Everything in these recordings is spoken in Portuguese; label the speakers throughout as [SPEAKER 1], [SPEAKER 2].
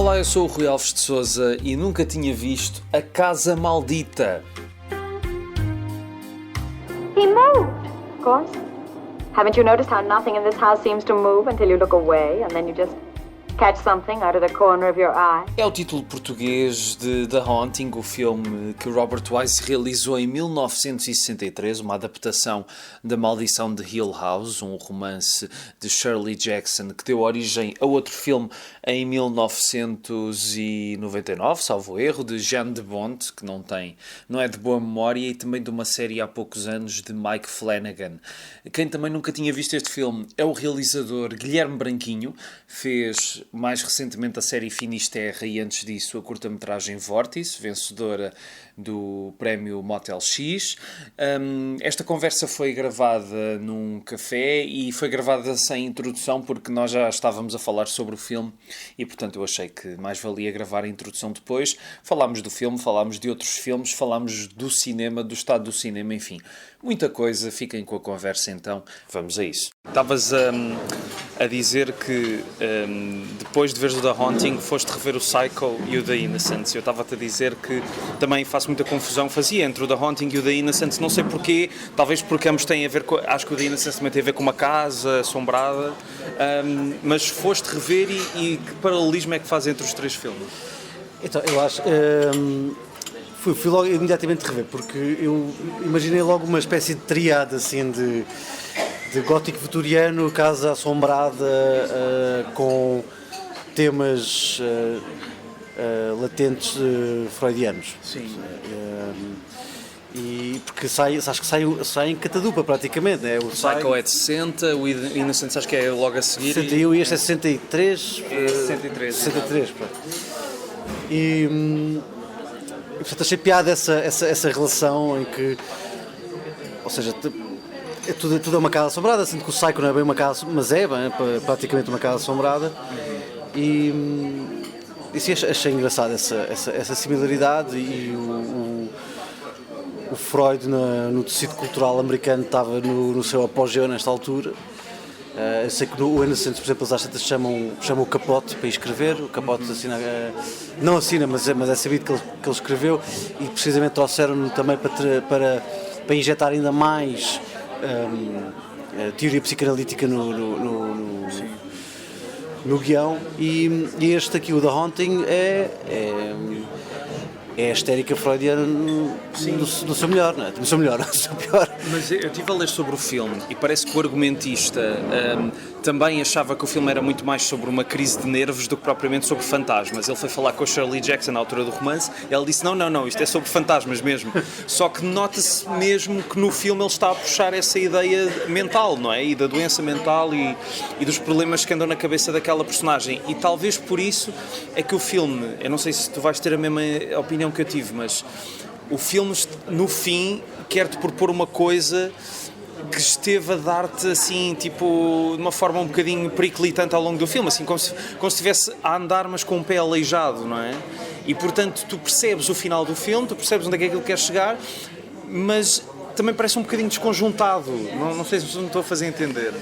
[SPEAKER 1] Olá, eu sou o Rui Alves de Sousa e nunca tinha visto A Casa Maldita.
[SPEAKER 2] He moved, of course. Haven't you noticed how nothing in this house seems to move until you look away and then you just catch something out of the corner of your eye?
[SPEAKER 1] É o título português de The Haunting, o filme que Robert Wise realizou em 1963, uma adaptação da Maldição de Hill House, um romance de Shirley Jackson que deu origem a outro filme em 1999, salvo erro, de Jeanne de Bont, que não é de boa memória, e também de uma série há poucos anos de Mike Flanagan. Quem também nunca tinha visto este filme é o realizador Guilherme Branquinho, fez mais recentemente a série Finisterra e antes disso a curta-metragem Vórtice, vencedora do prémio Motel X. Esta conversa foi gravada num café e foi gravada sem introdução porque nós já estávamos a falar sobre o filme e portanto eu achei que mais valia gravar a introdução depois. Falámos do filme, falámos de outros filmes, falámos do cinema, do estado do cinema, enfim, muita coisa. Fiquem com a conversa então, vamos a isso. Estavas a dizer que depois de veres o The Haunting foste rever o Psycho e o The Innocents. Eu estava-te a dizer que também faço muita confusão, fazia entre o The Haunting e o The Innocents, não sei porquê, talvez porque ambos têm a ver com, acho que o The Innocents também tem a ver com uma casa assombrada, mas foste rever e que paralelismo é que faz entre os três filmes?
[SPEAKER 3] Então, eu acho... Fui logo imediatamente rever, porque eu imaginei logo uma espécie de triade assim de gótico vitoriano, casa assombrada, com temas latentes freudianos.
[SPEAKER 1] Sim.
[SPEAKER 3] E porque acho que sai em catadupa praticamente, né?
[SPEAKER 1] O Psycho é de 60, o Innocence acho que é logo a seguir.
[SPEAKER 3] 61 e este é 63.
[SPEAKER 1] 63.
[SPEAKER 3] Pronto. E portanto achei piada essa relação em que, ou seja, tudo é uma casa assombrada, sendo que o Psycho não é bem uma casa, mas é praticamente uma casa assombrada. E sim, achei engraçado essa similaridade. E o Freud no tecido cultural americano estava no seu apogeu nesta altura. Eu sei que o Innocent, por exemplo, as artistas chamam o Capote para escrever. O Capote não assina, mas é sabido que ele escreveu, e precisamente trouxeram-no também para injetar ainda mais teoria psicanalítica no guião. E este aqui, o The Haunting, é a histérica freudiana no seu melhor, não é? No seu melhor, no seu pior.
[SPEAKER 1] Mas eu estive a ler sobre o filme e parece que o argumentista também achava que o filme era muito mais sobre uma crise de nervos do que propriamente sobre fantasmas. Ele foi falar com a Shirley Jackson na altura do romance e ela disse, não, isto é sobre fantasmas mesmo. Só que nota-se mesmo que no filme ele está a puxar essa ideia mental, não é? E da doença mental e dos problemas que andam na cabeça daquela personagem. E talvez por isso é que o filme, eu não sei se tu vais ter a mesma opinião que eu tive, mas o filme no fim quer-te propor uma coisa que esteve a dar-te assim, tipo, de uma forma um bocadinho periclitante ao longo do filme, assim como se estivesse a andar mas com o pé aleijado, não é? E portanto tu percebes o final do filme, tu percebes onde é que aquilo quer chegar, mas também parece um bocadinho desconjuntado. Não sei se me estou a fazer entender.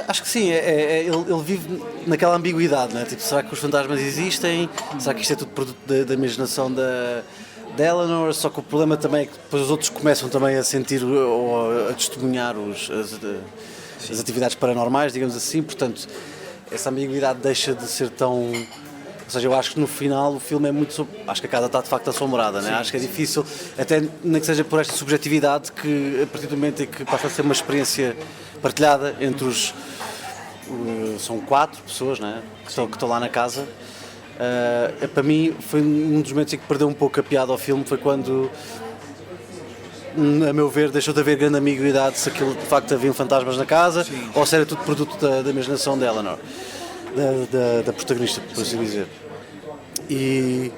[SPEAKER 3] Acho que sim, ele vive naquela ambiguidade, não é? Tipo, será que os fantasmas existem? Será que isto é tudo produto da imaginação da Eleanor? Só que o problema também é que depois os outros começam também a sentir ou a testemunhar as atividades paranormais, digamos assim, portanto essa ambiguidade deixa de ser tão... Ou seja, eu acho que no final o filme é muito sobre... Acho que a casa está de facto assombrada, né? Acho que é difícil, até nem que seja por esta subjetividade, que a partir do momento em que passa a ser uma experiência partilhada entre os... São 4 pessoas, né? que estão lá na casa. Para mim foi um dos momentos em que perdeu um pouco a piada ao filme, foi quando, a meu ver, deixou de haver grande ambiguidade se aquilo de facto havia fantasmas na casa. Sim. Ou se era tudo produto da imaginação da Eleanor, da protagonista, por assim dizer. E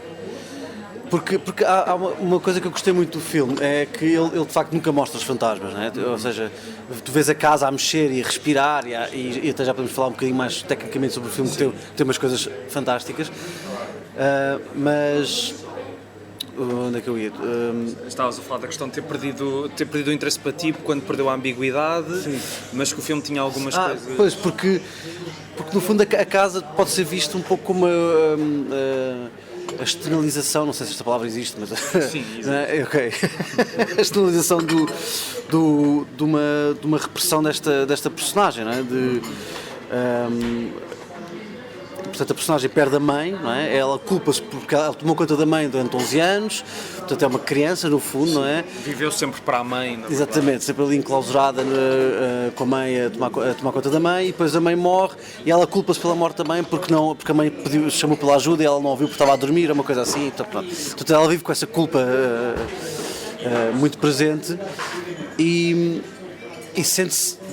[SPEAKER 3] porque há uma coisa que eu gostei muito do filme, é que ele de facto nunca mostra os fantasmas, né? Ou seja, tu vês a casa a mexer e a respirar e até já podemos falar um bocadinho mais tecnicamente sobre o filme, que tem umas coisas fantásticas, mas onde é que eu ia?
[SPEAKER 1] Estavas a falar da questão de ter perdido o interesse para ti quando perdeu a ambiguidade. Sim. Mas que o filme tinha algumas coisas...
[SPEAKER 3] Pois, porque porque no fundo a casa pode ser vista um pouco como a externalização, não sei se esta palavra existe, mas
[SPEAKER 1] Sim,
[SPEAKER 3] ok. A externalização de uma repressão desta personagem, não é? Portanto, a personagem perde a mãe, não é? Ela culpa-se porque ela tomou conta da mãe durante 11 anos, portanto é uma criança no fundo, não é?
[SPEAKER 1] Viveu sempre para a mãe.
[SPEAKER 3] Exatamente, sempre ali enclausurada com a mãe a tomar conta da mãe, e depois a mãe morre e ela culpa-se pela morte da mãe porque a mãe chamou pela ajuda e ela não ouviu porque estava a dormir, uma coisa assim. Portanto, ela vive com essa culpa muito presente e sente-se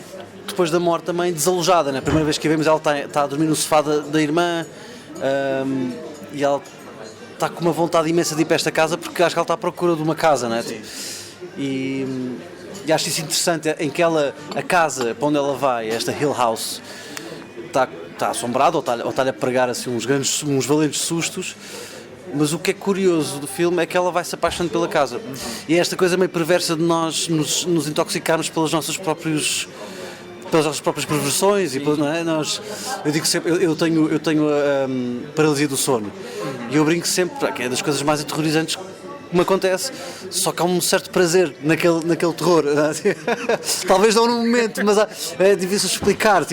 [SPEAKER 3] depois da morte também desalojada, né? A primeira vez que a vemos ela está a dormir no sofá da irmã, e ela está com uma vontade imensa de ir para esta casa porque acho que ela está à procura de uma casa, né? E acho isso interessante, em que a casa para onde ela vai, esta Hill House, está assombrada ou está-lhe a pregar assim, uns valentes sustos. Mas o que é curioso do filme é que ela vai se apaixonando pela casa, e é esta coisa meio perversa de nós nos intoxicarmos pelas nossas próprias perversões. E não é? Eu digo sempre, eu tenho paralisia do sono, e eu brinco sempre que é das coisas mais aterrorizantes que me acontece, só que há um certo prazer naquele terror, não é? Talvez não no momento, mas é difícil explicar,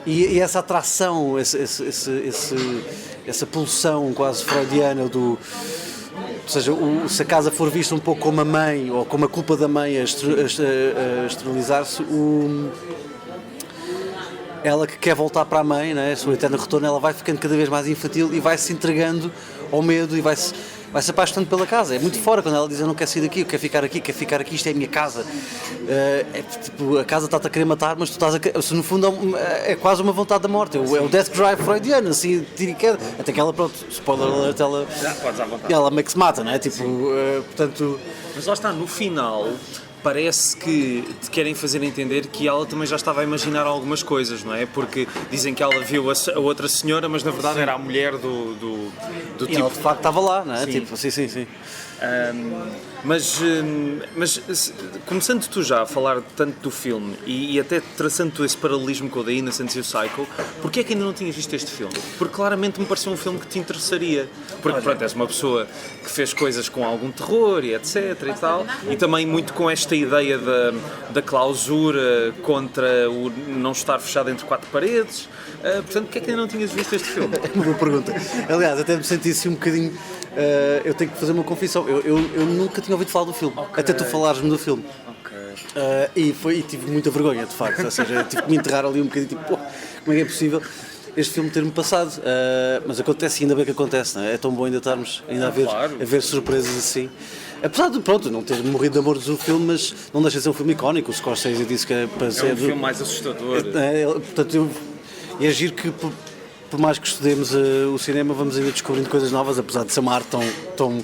[SPEAKER 3] e essa atração, essa pulsão quase freudiana ou seja, se a casa for vista um pouco como a mãe, ou como a culpa da mãe a externalizar-se, ela que quer voltar para a mãe, né, a sua eterna retorno, ela vai ficando cada vez mais infantil e vai se entregando ao medo e vai se apaixonando pela casa. É muito fora quando ela diz: eu não quero sair daqui, eu quero ficar aqui, isto é a minha casa. A casa está-te a querer matar, mas tu estás no fundo é quase uma vontade da morte, é o death drive freudiano, assim, tira e queda. Até que ela, pronto, spoiler alert, ela meio que se mata, não é? Portanto...
[SPEAKER 1] Mas lá está, no final, parece que te querem fazer entender que ela também já estava a imaginar algumas coisas, não é? Porque dizem que ela viu a outra senhora, mas na verdade era a mulher do
[SPEAKER 3] e
[SPEAKER 1] tipo...
[SPEAKER 3] ela de facto estava lá, não é?
[SPEAKER 1] Sim.
[SPEAKER 3] Sim.
[SPEAKER 1] Mas começando tu já a falar tanto do filme e até traçando tu esse paralelismo com o The Innocence e o Psycho, porquê é que ainda não tinhas visto este filme? Porque claramente me pareceu um filme que te interessaria, porque pronto, és uma pessoa que fez coisas com algum terror e etc e tal, e também muito com esta ideia da clausura contra o não estar fechado entre quatro paredes. Portanto, porquê é que ainda não tinhas visto este filme?
[SPEAKER 3] É uma boa pergunta. Aliás, até me senti assim um bocadinho... eu tenho que fazer uma confissão, eu nunca tinha ouvido falar do filme, até tu falares-me do filme. E tive muita vergonha, de facto, ou seja, tive que me enterrar ali um bocadinho, como é que é possível este filme ter-me passado? Mas acontece, ainda bem que acontece, não é? É tão bom ainda estarmos a ver surpresas assim. Apesar de, pronto, não ter morrido de amor do filme, mas não deixa de ser um filme icónico. O Scorsese disse que é para ser...
[SPEAKER 1] É um filme mais assustador.
[SPEAKER 3] Portanto, e é giro que, por mais que estudemos o cinema, vamos ainda descobrindo coisas novas, apesar de ser uma arte tão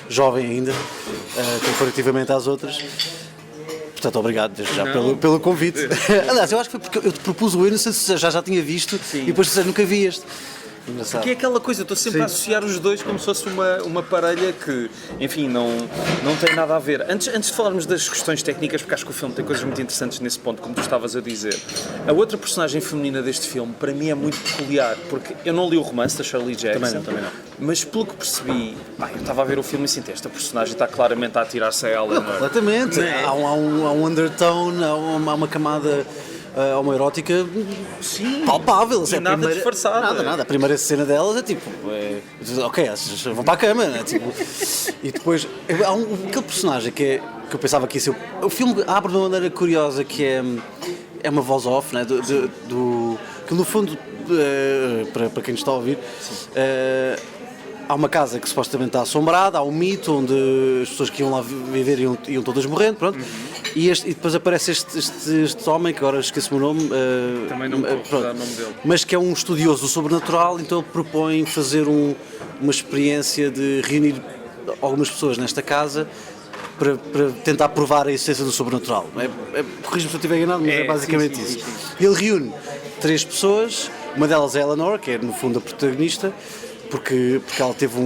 [SPEAKER 3] jovem ainda, comparativamente às outras. Portanto, obrigado desde já pelo convite. Aliás, eu acho que foi porque eu te propus o Innocence, já tinha visto. Sim. E depois disseste nunca vi este. Engraçado.
[SPEAKER 1] Porque é aquela coisa, estou sempre a associar os dois como se fosse uma parelha que, enfim, não tem nada a ver. Antes de falarmos das questões técnicas, porque acho que o filme tem coisas muito interessantes nesse ponto, como tu estavas a dizer, a outra personagem feminina deste filme, para mim, é muito peculiar, porque eu não li o romance da Shirley Jackson,
[SPEAKER 3] também não.
[SPEAKER 1] Mas pelo que percebi, eu estava a ver o filme e senti, esta personagem está claramente a atirar-se a ela.
[SPEAKER 3] Completamente. Há um undertone, há uma camada... homoerótica palpável.
[SPEAKER 1] E nada disfarçado.
[SPEAKER 3] Nada. A primeira cena delas é tipo... ok, vão para a cama, né? Tipo, e depois... Há aquele personagem que eu pensava que ia ser... O filme abre de uma maneira curiosa, que é uma voz off, né? Que no fundo, para quem nos está a ouvir... há uma casa que supostamente está assombrada, há um mito onde as pessoas que iam lá viver iam todas morrendo, pronto. E depois aparece este homem, que agora esqueço o nome,
[SPEAKER 1] também não me posso dar o nome dele,
[SPEAKER 3] mas que é um estudioso do sobrenatural, então ele propõe fazer uma experiência de reunir algumas pessoas nesta casa para tentar provar a existência do sobrenatural. Corrijo-me se eu estiver enganado, mas é basicamente isso. Sim. Ele reúne 3 pessoas, uma delas é a Eleanor, que é no fundo a protagonista, porque ela teve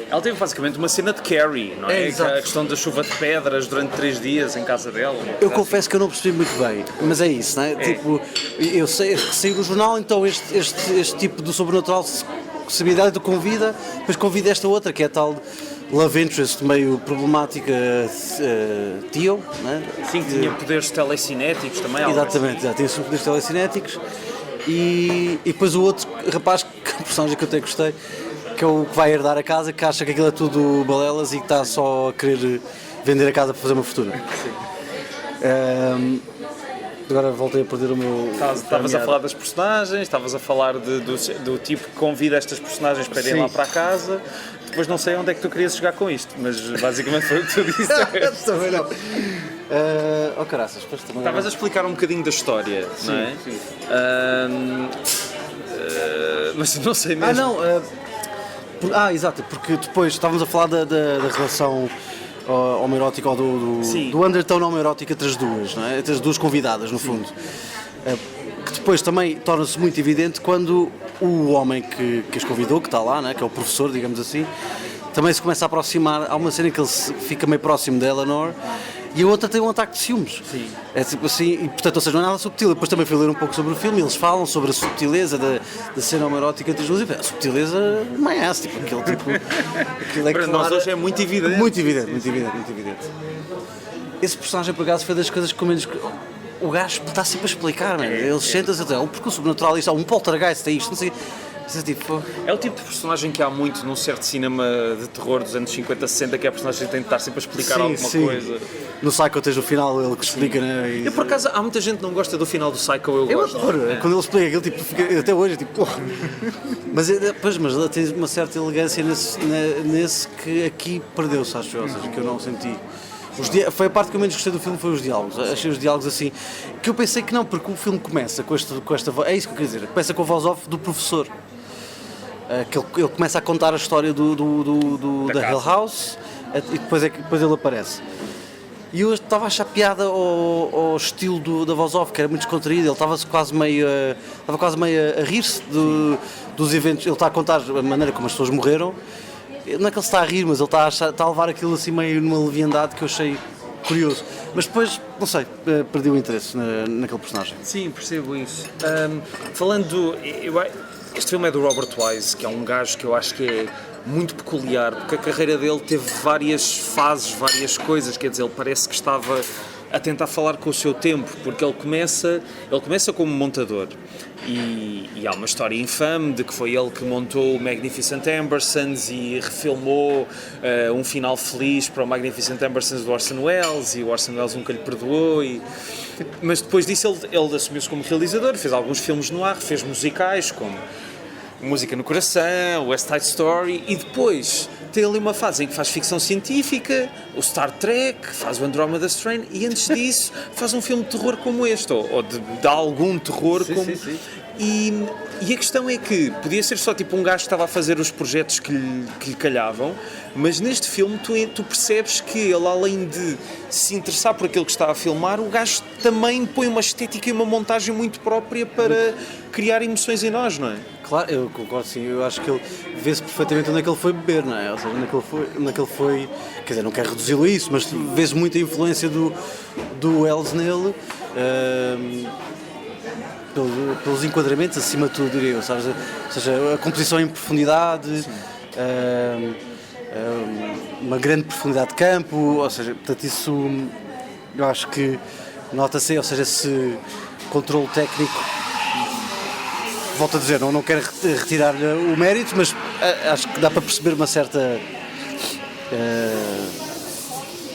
[SPEAKER 1] Ela teve basicamente uma cena de Carrie, não é?
[SPEAKER 3] Exato.
[SPEAKER 1] A questão da chuva de pedras durante 3 dias em casa dela.
[SPEAKER 3] Eu confesso que eu não percebi muito bem, mas é isso, não é? Tipo, eu sei que saiu no jornal, então este tipo do sobrenatural sabia dela e tu convida, depois convida esta outra, que é a tal love interest meio problemática, Tio, não é?
[SPEAKER 1] Sim, que tinha poderes telecinéticos também. algo
[SPEAKER 3] Exatamente, já tinha poderes telecinéticos. E depois o outro rapaz, que é um personagem que eu até gostei, que é o que vai herdar a casa, que acha que aquilo é tudo balelas e que está só a querer vender a casa para fazer uma fortuna. Agora voltei a perder o meu...
[SPEAKER 1] Estavas a falar das personagens, estavas a falar do tipo que convida estas personagens para irem lá para a casa. Depois não sei onde é que tu querias chegar com isto, mas basicamente foi o que tu disseste.
[SPEAKER 3] Também não. Oh caraças, depois também...
[SPEAKER 1] Estavas a explicar um bocadinho da história, não é?
[SPEAKER 3] Sim.
[SPEAKER 1] Mas não sei mesmo.
[SPEAKER 3] Exato, porque depois estávamos a falar da relação homoerótica ou do undertone homoerótico entre as duas, não é? Entre as duas convidadas, no fundo. Que depois também torna-se muito evidente quando o homem que as convidou, que está lá, não é? Que é o professor, digamos assim, também se começa a aproximar. Há uma cena que ele fica meio próximo da Eleanor e a outra tem um ataque de ciúmes.
[SPEAKER 1] Sim.
[SPEAKER 3] É tipo assim, e portanto, ou seja, não é nada subtil. Depois também fui ler um pouco sobre o filme e eles falam sobre a subtileza da cena homoerótica entre as duas. E a subtileza não é essa, tipo, aquilo é
[SPEAKER 1] Para nós hoje é muito evidente.
[SPEAKER 3] Muito evidente. Esse personagem, por acaso, foi das coisas que menos... O gajo está sempre a explicar, mano. Ele senta-se até, porque o sobrenatural isto, um poltergeist, é isto, não sei.
[SPEAKER 1] É o tipo de personagem que há muito num certo cinema de terror dos anos 50, 60, que é a personagem que tem de estar sempre a explicar alguma coisa.
[SPEAKER 3] No Psycho tens o final, ele que explica, né?
[SPEAKER 1] Eu, por acaso, há muita gente que não gosta do final do Psycho, eu gosto.
[SPEAKER 3] Adoro, quando ele explica aquilo, tipo, fica, até hoje, tipo, porra. Mas ele tem uma certa elegância nesse que aqui perdeu-se, acho eu, ou seja, que eu não senti. Foi a parte que eu menos gostei do filme, foi os diálogos. Achei os diálogos assim, que eu pensei que não, porque o filme começa com esta voz, é isso que eu quero dizer, começa com a voz off do professor. Que ele começa a contar a história da Hill House e depois ele aparece. E eu estava a achar piada ao estilo da voz off, que era muito descontraído. Ele estava quase meio a rir-se dos eventos. Ele está a contar a maneira como as pessoas morreram. Não é que ele está a rir, mas ele está a levar aquilo assim meio numa leviandade que eu achei curioso. Mas depois, não sei, perdi o interesse naquele personagem.
[SPEAKER 1] Sim, percebo isso. Falando este filme é do Robert Wise, que é um gajo que eu acho que é muito peculiar, porque a carreira dele teve várias fases, várias coisas, quer dizer, ele parece que estava a tentar falar com o seu tempo, porque ele começa como montador e há uma história infame de que foi ele que montou o Magnificent Ambersons e refilmou um final feliz para o Magnificent Ambersons do Orson Welles, e o Orson Welles nunca lhe perdoou, mas depois disso ele assumiu-se como realizador, fez alguns filmes no ar, fez musicais como Música no Coração, West Side Story, e depois tem ali uma fase em que faz ficção científica, o Star Trek, faz o Andromeda Strain, e antes disso faz um filme de terror como este, ou de algum terror. Sim. E a questão é que podia ser só tipo um gajo que estava a fazer os projetos que lhe calhavam, mas neste filme tu percebes que ele, além de se interessar por aquilo que está a filmar, o gajo também põe uma estética e uma montagem muito própria para criar emoções em nós, não é?
[SPEAKER 3] Claro, eu concordo, sim. Eu acho que ele vê-se perfeitamente onde é que ele foi beber, não é? Ou seja, onde é que ele foi... Quer dizer, não quero reduzi-lo a isso, mas vê-se muita influência do Wells nele, pelos enquadramentos, acima de tudo, diria eu, sabes? Ou seja, a composição em profundidade, uma grande profundidade de campo, ou seja, portanto, isso eu acho que nota-se, ou seja, esse controle técnico. Volto a dizer, não quero retirar-lhe o mérito, mas acho que dá para perceber uma certa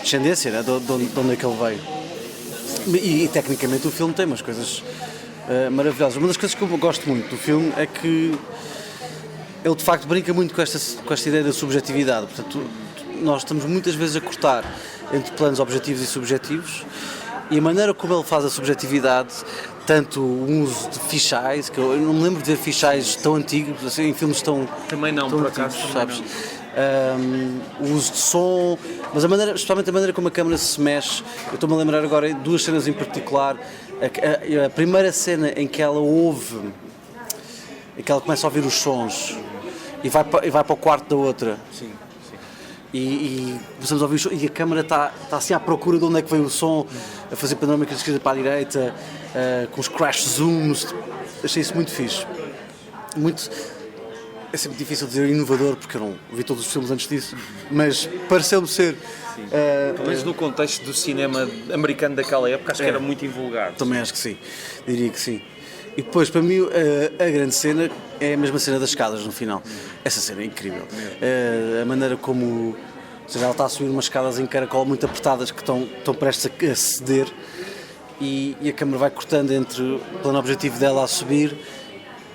[SPEAKER 3] descendência, né, de onde é que ele veio. E tecnicamente o filme tem umas coisas maravilhosas. Uma das coisas que eu gosto muito do filme é que ele de facto brinca muito com esta ideia da subjetividade. Portanto, nós estamos muitas vezes a cortar entre planos objetivos e subjetivos, e a maneira como ele faz a subjetividade, tanto o uso de fichais, que eu não me lembro de ver fichais tão antigos, assim, em filmes tão
[SPEAKER 1] também não,
[SPEAKER 3] tão
[SPEAKER 1] por
[SPEAKER 3] antigos,
[SPEAKER 1] acaso,
[SPEAKER 3] sabes? O uso de som, mas especialmente a maneira como a câmera se mexe. Eu estou-me a lembrar agora de duas cenas em particular. A primeira cena em que ela ouve, em que ela começa a ouvir os sons e vai para o quarto da outra.
[SPEAKER 1] Sim.
[SPEAKER 3] e começamos a ouvir o som, e a câmara está assim à procura de onde é que veio o som, a fazer panorâmica de esquerda para a direita, com os crash zooms. Achei isso muito fixe. É sempre difícil dizer inovador, porque eu não vi todos os filmes antes disso, mas pareceu-me ser.
[SPEAKER 1] Pelo menos no contexto do cinema americano daquela época, acho que era muito invulgar.
[SPEAKER 3] Também acho que sim, diria que sim. E depois, para mim, a grande cena é a mesma cena das escadas no final. Essa cena é incrível. A maneira como. Ou seja, ela está a subir umas escadas em caracol muito apertadas que estão prestes a ceder, e a câmera vai cortando entre o plano objetivo dela a subir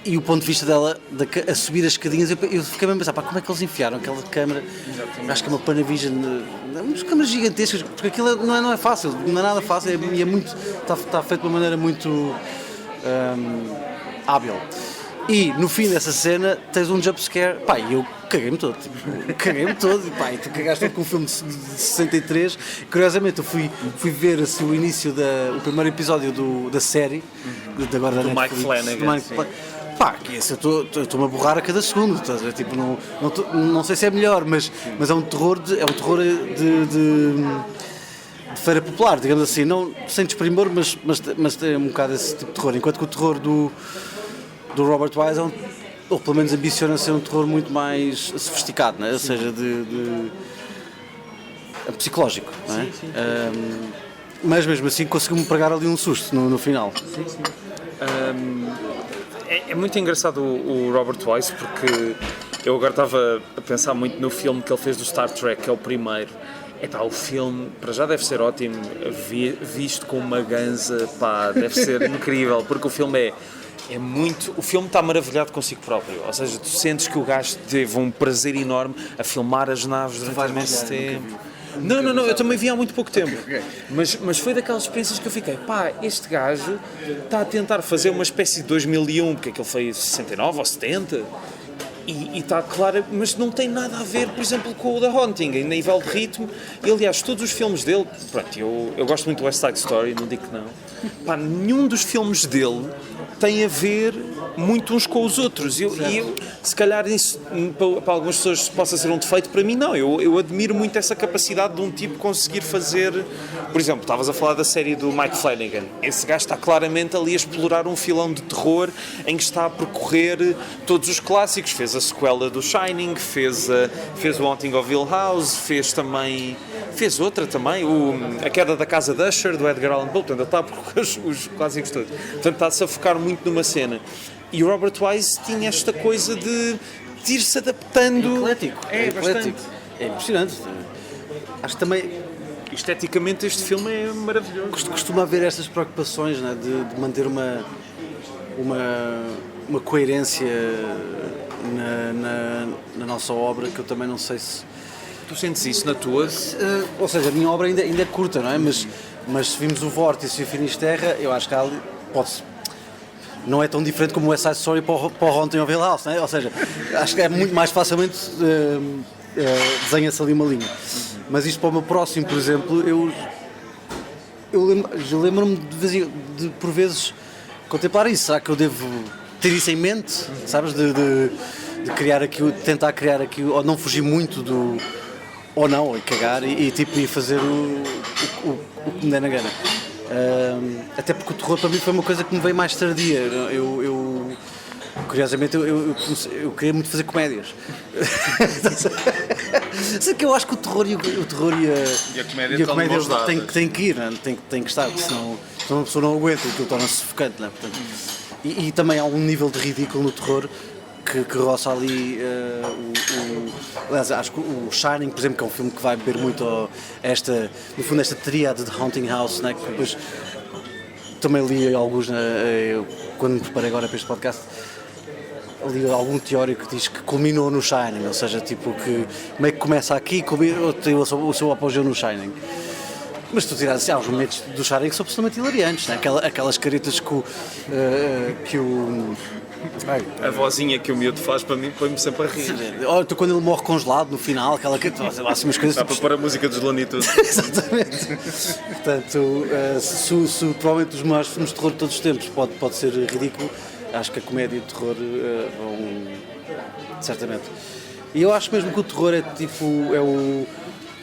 [SPEAKER 3] e o ponto de vista dela a subir as escadinhas. Eu fiquei mesmo a pensar, como é que eles enfiaram aquela câmera? Acho que é uma Panavision, umas câmeras gigantescas, porque aquilo não é fácil, não é nada fácil, e é muito, está feito de uma maneira muito hábil. E no fim dessa cena tens um jumpscare, e eu caguei-me todo, e tu cagaste todo com um filme de 63. Curiosamente eu fui ver assim, o início o primeiro episódio da série, de agora da Netflix,
[SPEAKER 1] Mike Flanagan.
[SPEAKER 3] Que esse eu estou-me a borrar a cada segundo, estás a ver? Tipo, não sei se é melhor, mas é um terror de feira popular, digamos assim, não sem desprimor, mas tem um bocado esse tipo de terror, enquanto que o terror do Robert Wise ou pelo menos ambiciona ser um terror muito mais sofisticado, não é? Ou seja, psicológico, não é? Mas mesmo assim conseguiu-me pregar ali um susto no final.
[SPEAKER 1] É muito engraçado o Robert Wise, porque eu agora estava a pensar muito no filme que ele fez do Star Trek, que é o primeiro. O filme, para já deve ser ótimo, visto com uma ganza, deve ser incrível, porque o filme é muito... O filme está maravilhado consigo próprio, ou seja, tu sentes que o gajo teve um prazer enorme a filmar as naves durante imenso tempo. Não, eu também vi há muito pouco tempo. Mas foi daquelas experiências que eu fiquei, este gajo está a tentar fazer uma espécie de 2001, porque aquele foi 69 ou 70, e está claro, mas não tem nada a ver, por exemplo, com o The Haunting, em nível de ritmo. E, aliás, todos os filmes dele, pronto, eu gosto muito do West Side Story, não digo que não, nenhum dos filmes dele tem a ver muito uns com os outros. Eu, se calhar isso para algumas pessoas possa ser um defeito, para mim não. Eu admiro muito essa capacidade de um tipo conseguir fazer... Por exemplo, estavas a falar da série do Mike Flanagan. Esse gajo está claramente ali a explorar um filão de terror em que está a percorrer todos os clássicos. Fez a sequela do Shining, fez o Haunting of Hill House, fez outra também, A Queda da Casa de Usher, do Edgar Allan Poe. Portanto, ele está a percorrer os clássicos todos. Portanto, está-se a focar muito numa cena. E o Robert Wise tinha esta coisa de ir-se adaptando.
[SPEAKER 3] É eclético. É impressionante. Acho que também...
[SPEAKER 1] Esteticamente este filme é maravilhoso.
[SPEAKER 3] Costuma haver estas preocupações, né, de manter uma coerência na nossa obra, que eu também não sei se...
[SPEAKER 1] Tu sentes isso na tua?
[SPEAKER 3] Ou seja, a minha obra ainda é curta, não é? Mas se vimos o Vórtice e o Finisterra, eu acho que não é tão diferente como o West Side Story para o Haunting of Hill House, não é? Ou seja, acho que é muito mais facilmente desenha-se ali uma linha. Mas isto para o meu próximo, por exemplo, eu lembro-me de por vezes contemplar isso. Será que eu devo ter isso em mente, sabes? De criar aqui, tentar criar aqui, ou não fugir muito do... Ou não, e cagar e fazer o que me der na gana. Até porque o terror para mim foi uma coisa que me veio mais tardia. Curiosamente, eu queria muito fazer comédias. Só que eu acho que o terror e a comédia têm que ir, né? tem que estar, porque senão uma pessoa não aguenta, aquilo torna-se sufocante. Né? Portanto, e também há um nível de ridículo no terror que roça ali aliás, acho que o Shining, por exemplo, que é um filme que vai beber muito no fundo, esta tríade de Haunting House, né, que depois também li alguns, quando me preparei agora para este podcast, li algum teórico que diz que culminou no Shining, ou seja, tipo que meio que começa aqui e tem o seu apogeu no Shining. Mas tu tiras, há uns momentos do Shining que são absolutamente hilariantes, né? Aquelas caretas que o
[SPEAKER 1] a vozinha que o miúdo faz, para mim, põe-me sempre a rir.
[SPEAKER 3] Olha, quando ele morre congelado no final, aquela que assim, umas coisas.
[SPEAKER 1] Dá para pôr a música dos Looney Tunes.
[SPEAKER 3] Exatamente. Portanto, se provavelmente os maiores filmes de terror de todos os tempos pode ser ridículo, acho que a comédia e o terror vão. Certamente. E eu acho mesmo que o terror é tipo,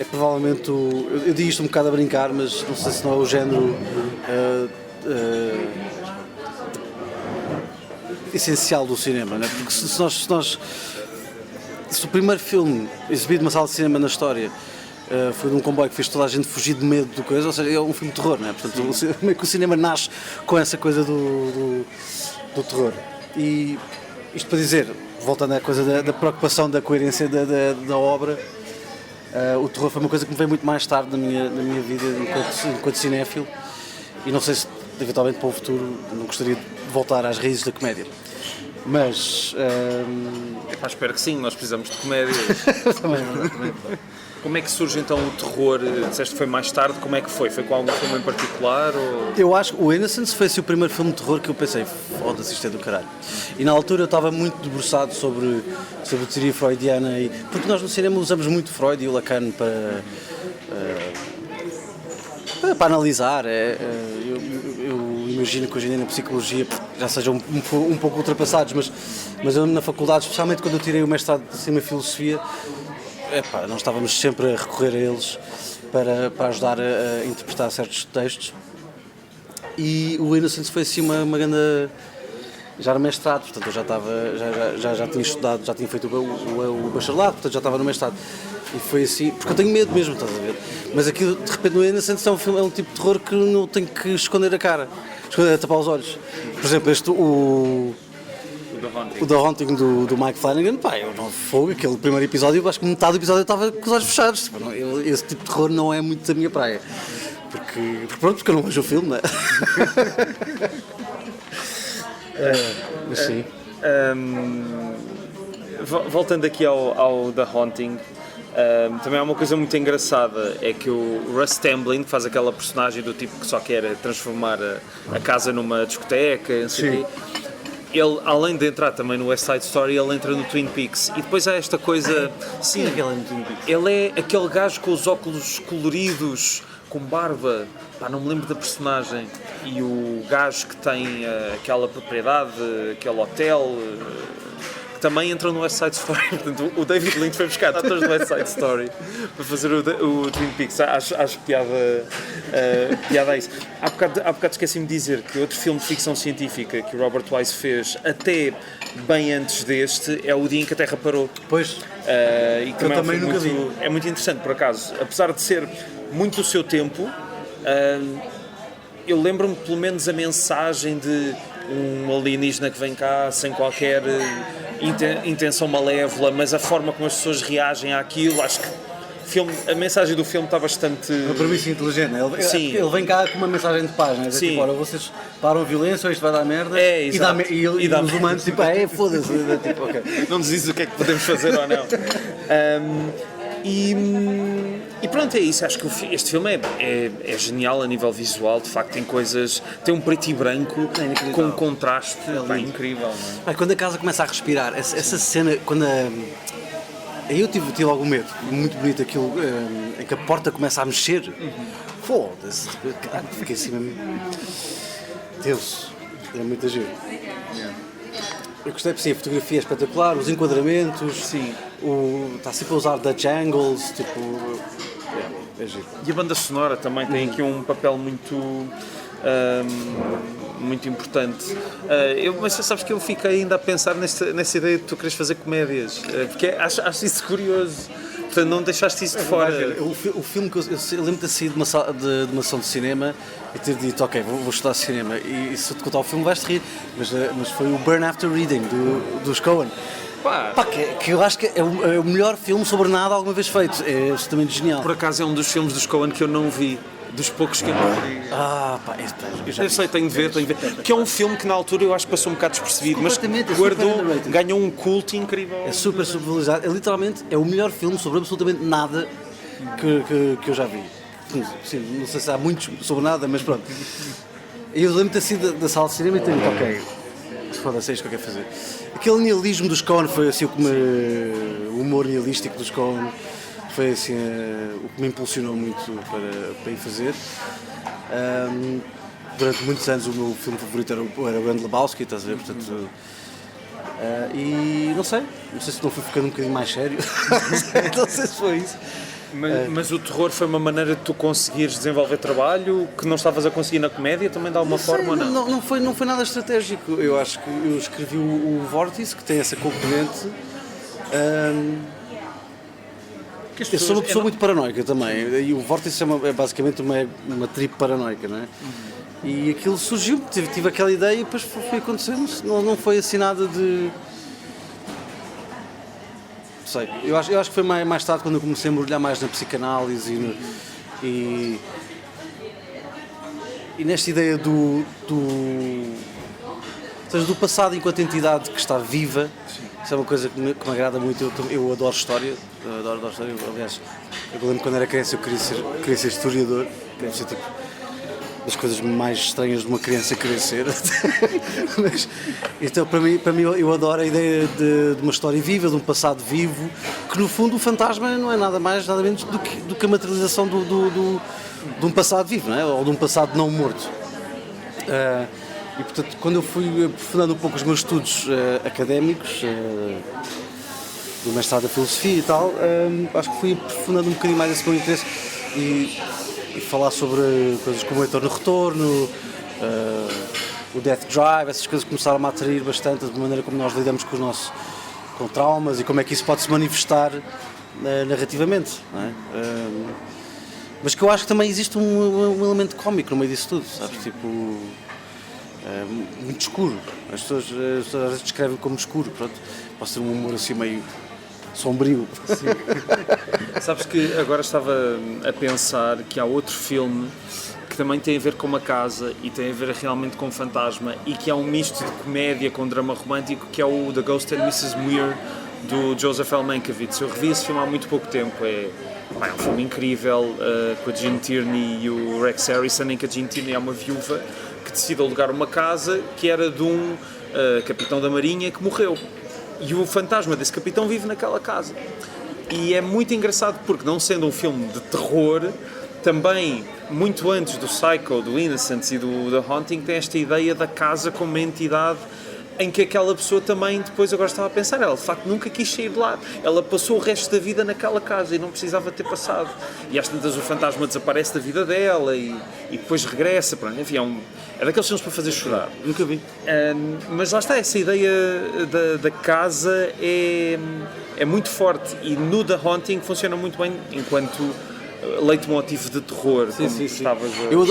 [SPEAKER 3] é provavelmente eu digo isto um bocado a brincar, mas não sei se não é o género essencial do cinema, né? Porque se o primeiro filme exibido numa sala de cinema na história foi de um comboio que fez toda a gente fugir de medo do coisa, ou seja, é um filme de terror, né? Portanto, meio que o cinema nasce com essa coisa do terror. E isto para dizer, voltando à coisa da preocupação da coerência da obra, o terror foi uma coisa que me veio muito mais tarde na minha vida enquanto cinéfilo, e não sei se eventualmente para o futuro não gostaria de voltar às raízes da comédia. Mas
[SPEAKER 1] Espero que sim, nós precisamos de comédia.
[SPEAKER 3] também.
[SPEAKER 1] Como é que surge então o terror? Disseste que foi mais tarde, como é que foi? Foi com algum filme em particular? Ou...
[SPEAKER 3] Eu acho que o Innocence foi o primeiro filme de terror que eu pensei, foda-se, isto é do caralho. E na altura eu estava muito debruçado sobre a teoria freudiana, porque nós no cinema usamos muito Freud e o Lacan para analisar. Eu imagino que hoje em dia na psicologia já sejam um pouco ultrapassados, mas eu na faculdade, especialmente quando eu tirei o mestrado de Cinema e Filosofia, nós estávamos sempre a recorrer a eles para ajudar a interpretar certos textos, e o Innocence foi assim uma grande... Já era mestrado, portanto eu já tinha estudado, já tinha feito o bacharelado, portanto já estava no mestrado, e foi assim, porque eu tenho medo mesmo, estás a ver? Mas aquilo, de repente, no Innocence é um tipo de terror que não tenho que esconder a cara, tapar os olhos. Por exemplo, o The Haunting do Mike Flanagan, eu não fogo, aquele primeiro episódio, acho que metade do episódio eu estava com os olhos fechados. Esse tipo de terror não é muito da minha praia. Porque eu não vejo o filme, não é? Mas sim.
[SPEAKER 1] Voltando aqui ao The Haunting, também há uma coisa muito engraçada, é que o Russ Tamblyn, que faz aquela personagem do tipo que só quer transformar a casa numa discoteca, não sei o quê, ele, além de entrar também no West Side Story, ele entra no Twin Peaks, e depois há esta coisa...
[SPEAKER 3] Sim, aquele é no Twin Peaks.
[SPEAKER 1] Ele é aquele gajo com os óculos coloridos, com barba, não me lembro da personagem, e o gajo que tem aquela propriedade, aquele hotel... também entrou no West Side Story. Portanto, o David Lynch foi buscar atores do West Side Story para fazer o Twin Peaks. Acho piada a isso. Há bocado esqueci-me de dizer que outro filme de ficção científica que o Robert Wise fez até bem antes deste é O Dia em que a Terra Parou.
[SPEAKER 3] Pois.
[SPEAKER 1] E que também nunca vi. É muito interessante, por acaso. Apesar de ser muito do seu tempo, eu lembro-me pelo menos a mensagem de um alienígena que vem cá sem qualquer intenção malévola, mas a forma como as pessoas reagem àquilo, acho que a mensagem do filme está bastante...
[SPEAKER 3] Uma premissa inteligente, ele vem cá com uma mensagem de paz, não é? Tipo, olha, vocês param a violência, isto vai dar merda, e os humanos, tipo, foda-se, tipo, okay.
[SPEAKER 1] Não nos diz o que é que podemos fazer ou não. E pronto, é isso. Acho que este filme é genial a nível visual. De facto, tem um preto e branco com um contraste incrível, não é?
[SPEAKER 3] Quando a casa começa a respirar, essa cena, quando aí eu tive algum medo, muito bonito aquilo, em que a porta começa a mexer. Foda-se, fiquei assim mesmo. Deus, é muito giro. Eu gostei, sim, a fotografia é espetacular, os enquadramentos, sim. Está sempre a usar Dutch angles, tipo, é giro.
[SPEAKER 1] E a banda sonora também tem aqui um papel muito importante. Mas sabes que eu fiquei ainda a pensar nessa ideia de tu queres fazer comédias, porque acho isso curioso. Portanto, não deixaste isso de fora.
[SPEAKER 3] O filme que eu lembro de ter saído de uma sessão de cinema e ter dito, ok, vou estudar cinema, e se eu te contar o filme vais-te rir, mas foi o Burn After Reading dos Coen. Que eu acho que é o melhor filme sobre nada alguma vez feito, é absolutamente genial.
[SPEAKER 1] Por acaso é um dos filmes dos Coen que eu não vi, dos poucos que eu não vi.
[SPEAKER 3] Eu
[SPEAKER 1] sei, tenho de ver. Que é um filme que na altura eu acho que passou um bocado despercebido, mas ganhou um culto incrível.
[SPEAKER 3] É super subvalorizado, literalmente é o melhor filme sobre absolutamente nada que eu já vi. Sim, não sei se há muitos sobre nada, mas pronto. E eu lembro de ter sido da sala de cinema e ter dito, ok, foda-se, é isto que eu quero fazer. Aquele nihilismo dos Coen foi assim o humor nihilístico dos Coen foi assim o que me impulsionou muito para ir fazer. Durante muitos anos o meu filme favorito era o Grande Lebowski, estás a ver? Portanto, E não sei se não fui ficando um bocadinho mais sério, não sei se foi isso.
[SPEAKER 1] Mas o terror foi uma maneira de tu conseguires desenvolver trabalho que não estavas a conseguir na comédia, também de alguma forma, não?
[SPEAKER 3] Não foi nada estratégico. Eu acho que eu escrevi o Vórtice, que tem essa componente. Eu sou uma pessoa muito paranoica também, e o Vórtice é basicamente uma trip paranoica, não é? E aquilo surgiu, tive aquela ideia e depois foi acontecendo, não foi assim nada de... Sei, eu acho que foi mais tarde quando eu comecei a mergulhar mais na psicanálise e nesta ideia do passado enquanto entidade que está viva. Isso é uma coisa que me agrada muito. Eu adoro história, adoro história. Aliás, eu lembro quando era criança eu queria ser historiador, queria ser tipo das coisas mais estranhas de uma criança querer ser. Mas, então, para mim eu adoro a ideia de uma história viva, de um passado vivo, que no fundo o fantasma não é nada mais, nada menos do que a materialização de um passado vivo, não é? Ou de um passado não morto. E portanto, quando eu fui aprofundando um pouco os meus estudos académicos, do mestrado da filosofia e tal, acho que fui aprofundando um bocadinho mais esse meu interesse e falar sobre coisas como o Eterno Retorno, o Death Drive, essas coisas começaram a atrair bastante, de maneira como nós lidamos com traumas e como é que isso pode se manifestar narrativamente, não é? Mas que eu acho que também existe um elemento cómico no meio disso tudo, sabes? Tipo, muito escuro. As pessoas às vezes descrevem como escuro, pronto. Pode ser um humor assim meio sombrio.
[SPEAKER 1] Sim. Sabes que agora estava a pensar que há outro filme que também tem a ver com uma casa e tem a ver realmente com um fantasma e que é um misto de comédia com drama romântico, que é o The Ghost and Mrs. Muir, do Joseph L. Mankiewicz. Eu revi esse filme há muito pouco tempo. É um filme incrível, com a Gene Tierney e o Rex Harrison, em que a Gene Tierney é uma viúva que decide alugar uma casa que era de um capitão da marinha que morreu. E o fantasma desse capitão vive naquela casa. E é muito engraçado porque, não sendo um filme de terror, também, muito antes do Psycho, do Innocence e do The Haunting, tem esta ideia da casa como uma entidade em que aquela pessoa também, depois agora estava a pensar, ela de facto nunca quis sair de lá. Ela passou o resto da vida naquela casa e não precisava ter passado. E às tantas o fantasma desaparece da vida dela e depois regressa. Pronto, enfim, é daqueles filmes para fazer chorar.
[SPEAKER 3] Nunca vi.
[SPEAKER 1] Mas lá está, essa ideia da casa é muito forte e no The Haunting funciona muito bem enquanto leitmotiv de terror.
[SPEAKER 3] Sim.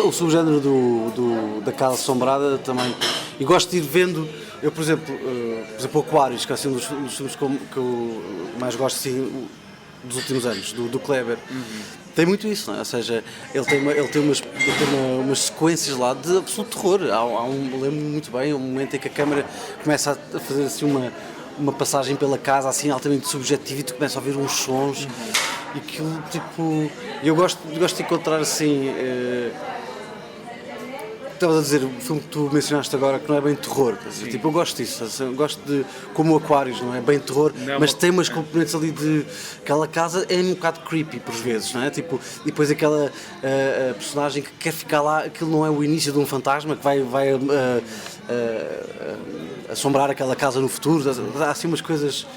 [SPEAKER 3] O subgénero da casa assombrada também. E gosto de ir vendo. Eu, por exemplo, o Aquários, que é assim, um dos filmes que eu mais gosto assim, dos últimos anos, do Kleber, tem muito isso, não é? Ou seja, ele tem umas sequências lá de absoluto terror. Lembro-me muito bem, um momento em que a câmara começa a fazer assim uma passagem pela casa assim altamente subjetiva e tu começas a ouvir uns sons e aquilo, tipo... Eu gosto de encontrar assim... Estavas a dizer, o filme que tu mencionaste agora, que não é bem terror, tipo, eu gosto disso, eu gosto de, como o Aquários, não é bem terror, mas tem umas componentes ali de, aquela casa é um bocado creepy por vezes, não é? Tipo, e depois aquela personagem que quer ficar lá, aquilo não é o início de um fantasma que vai assombrar aquela casa no futuro, há assim umas coisas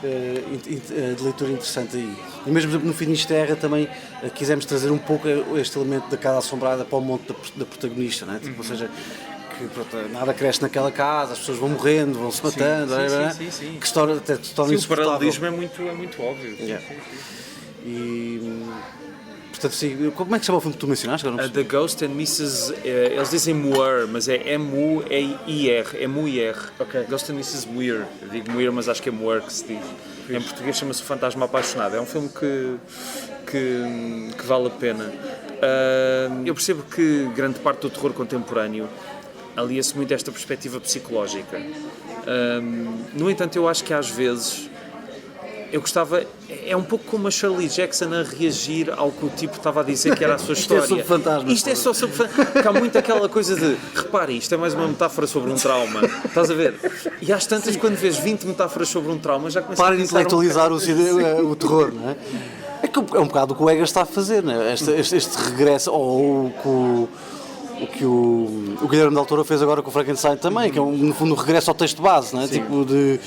[SPEAKER 3] de leitura interessante aí. E mesmo, por exemplo, no Finisterra também quisemos trazer um pouco este elemento da casa assombrada para o monte da protagonista, não é? Tipo, ou seja, que pronto, nada cresce naquela casa, as pessoas vão morrendo, vão se matando,
[SPEAKER 1] sim.
[SPEAKER 3] Que se torna
[SPEAKER 1] insuportável. O paralelismo é muito óbvio.
[SPEAKER 3] Yeah. E portanto, sim, como é que chama o filme que tu mencionaste?
[SPEAKER 1] The Ghost and Mrs. Eles dizem Muir, mas é M-U-I-R. É Muir.
[SPEAKER 3] Okay.
[SPEAKER 1] Ghost and Mrs. Muir. Eu digo Muir, mas acho que é Muir que se diz. Em português chama-se O Fantasma Apaixonado. É um filme que vale a pena. Eu percebo que grande parte do terror contemporâneo alia-se muito a esta perspectiva psicológica. No entanto, eu acho que às vezes eu gostava... É um pouco como a Shirley Jackson a reagir ao que o tipo estava a dizer que era a sua história.
[SPEAKER 3] Isto é sobre fantasmas.
[SPEAKER 1] Isto é só sobre fantasmas. Que há muito aquela coisa de... Repare, isto é mais uma metáfora sobre um trauma. Estás a ver? E às tantas, quando vês 20 metáforas sobre um trauma, já começa
[SPEAKER 3] a intelectualizar o terror, não é? É um bocado o que o Eggers está a fazer, não é? Este regresso, ou o Guilherme Del Toro fez agora com o Frankenstein também, que é no fundo um regresso ao texto base, não é? Tipo de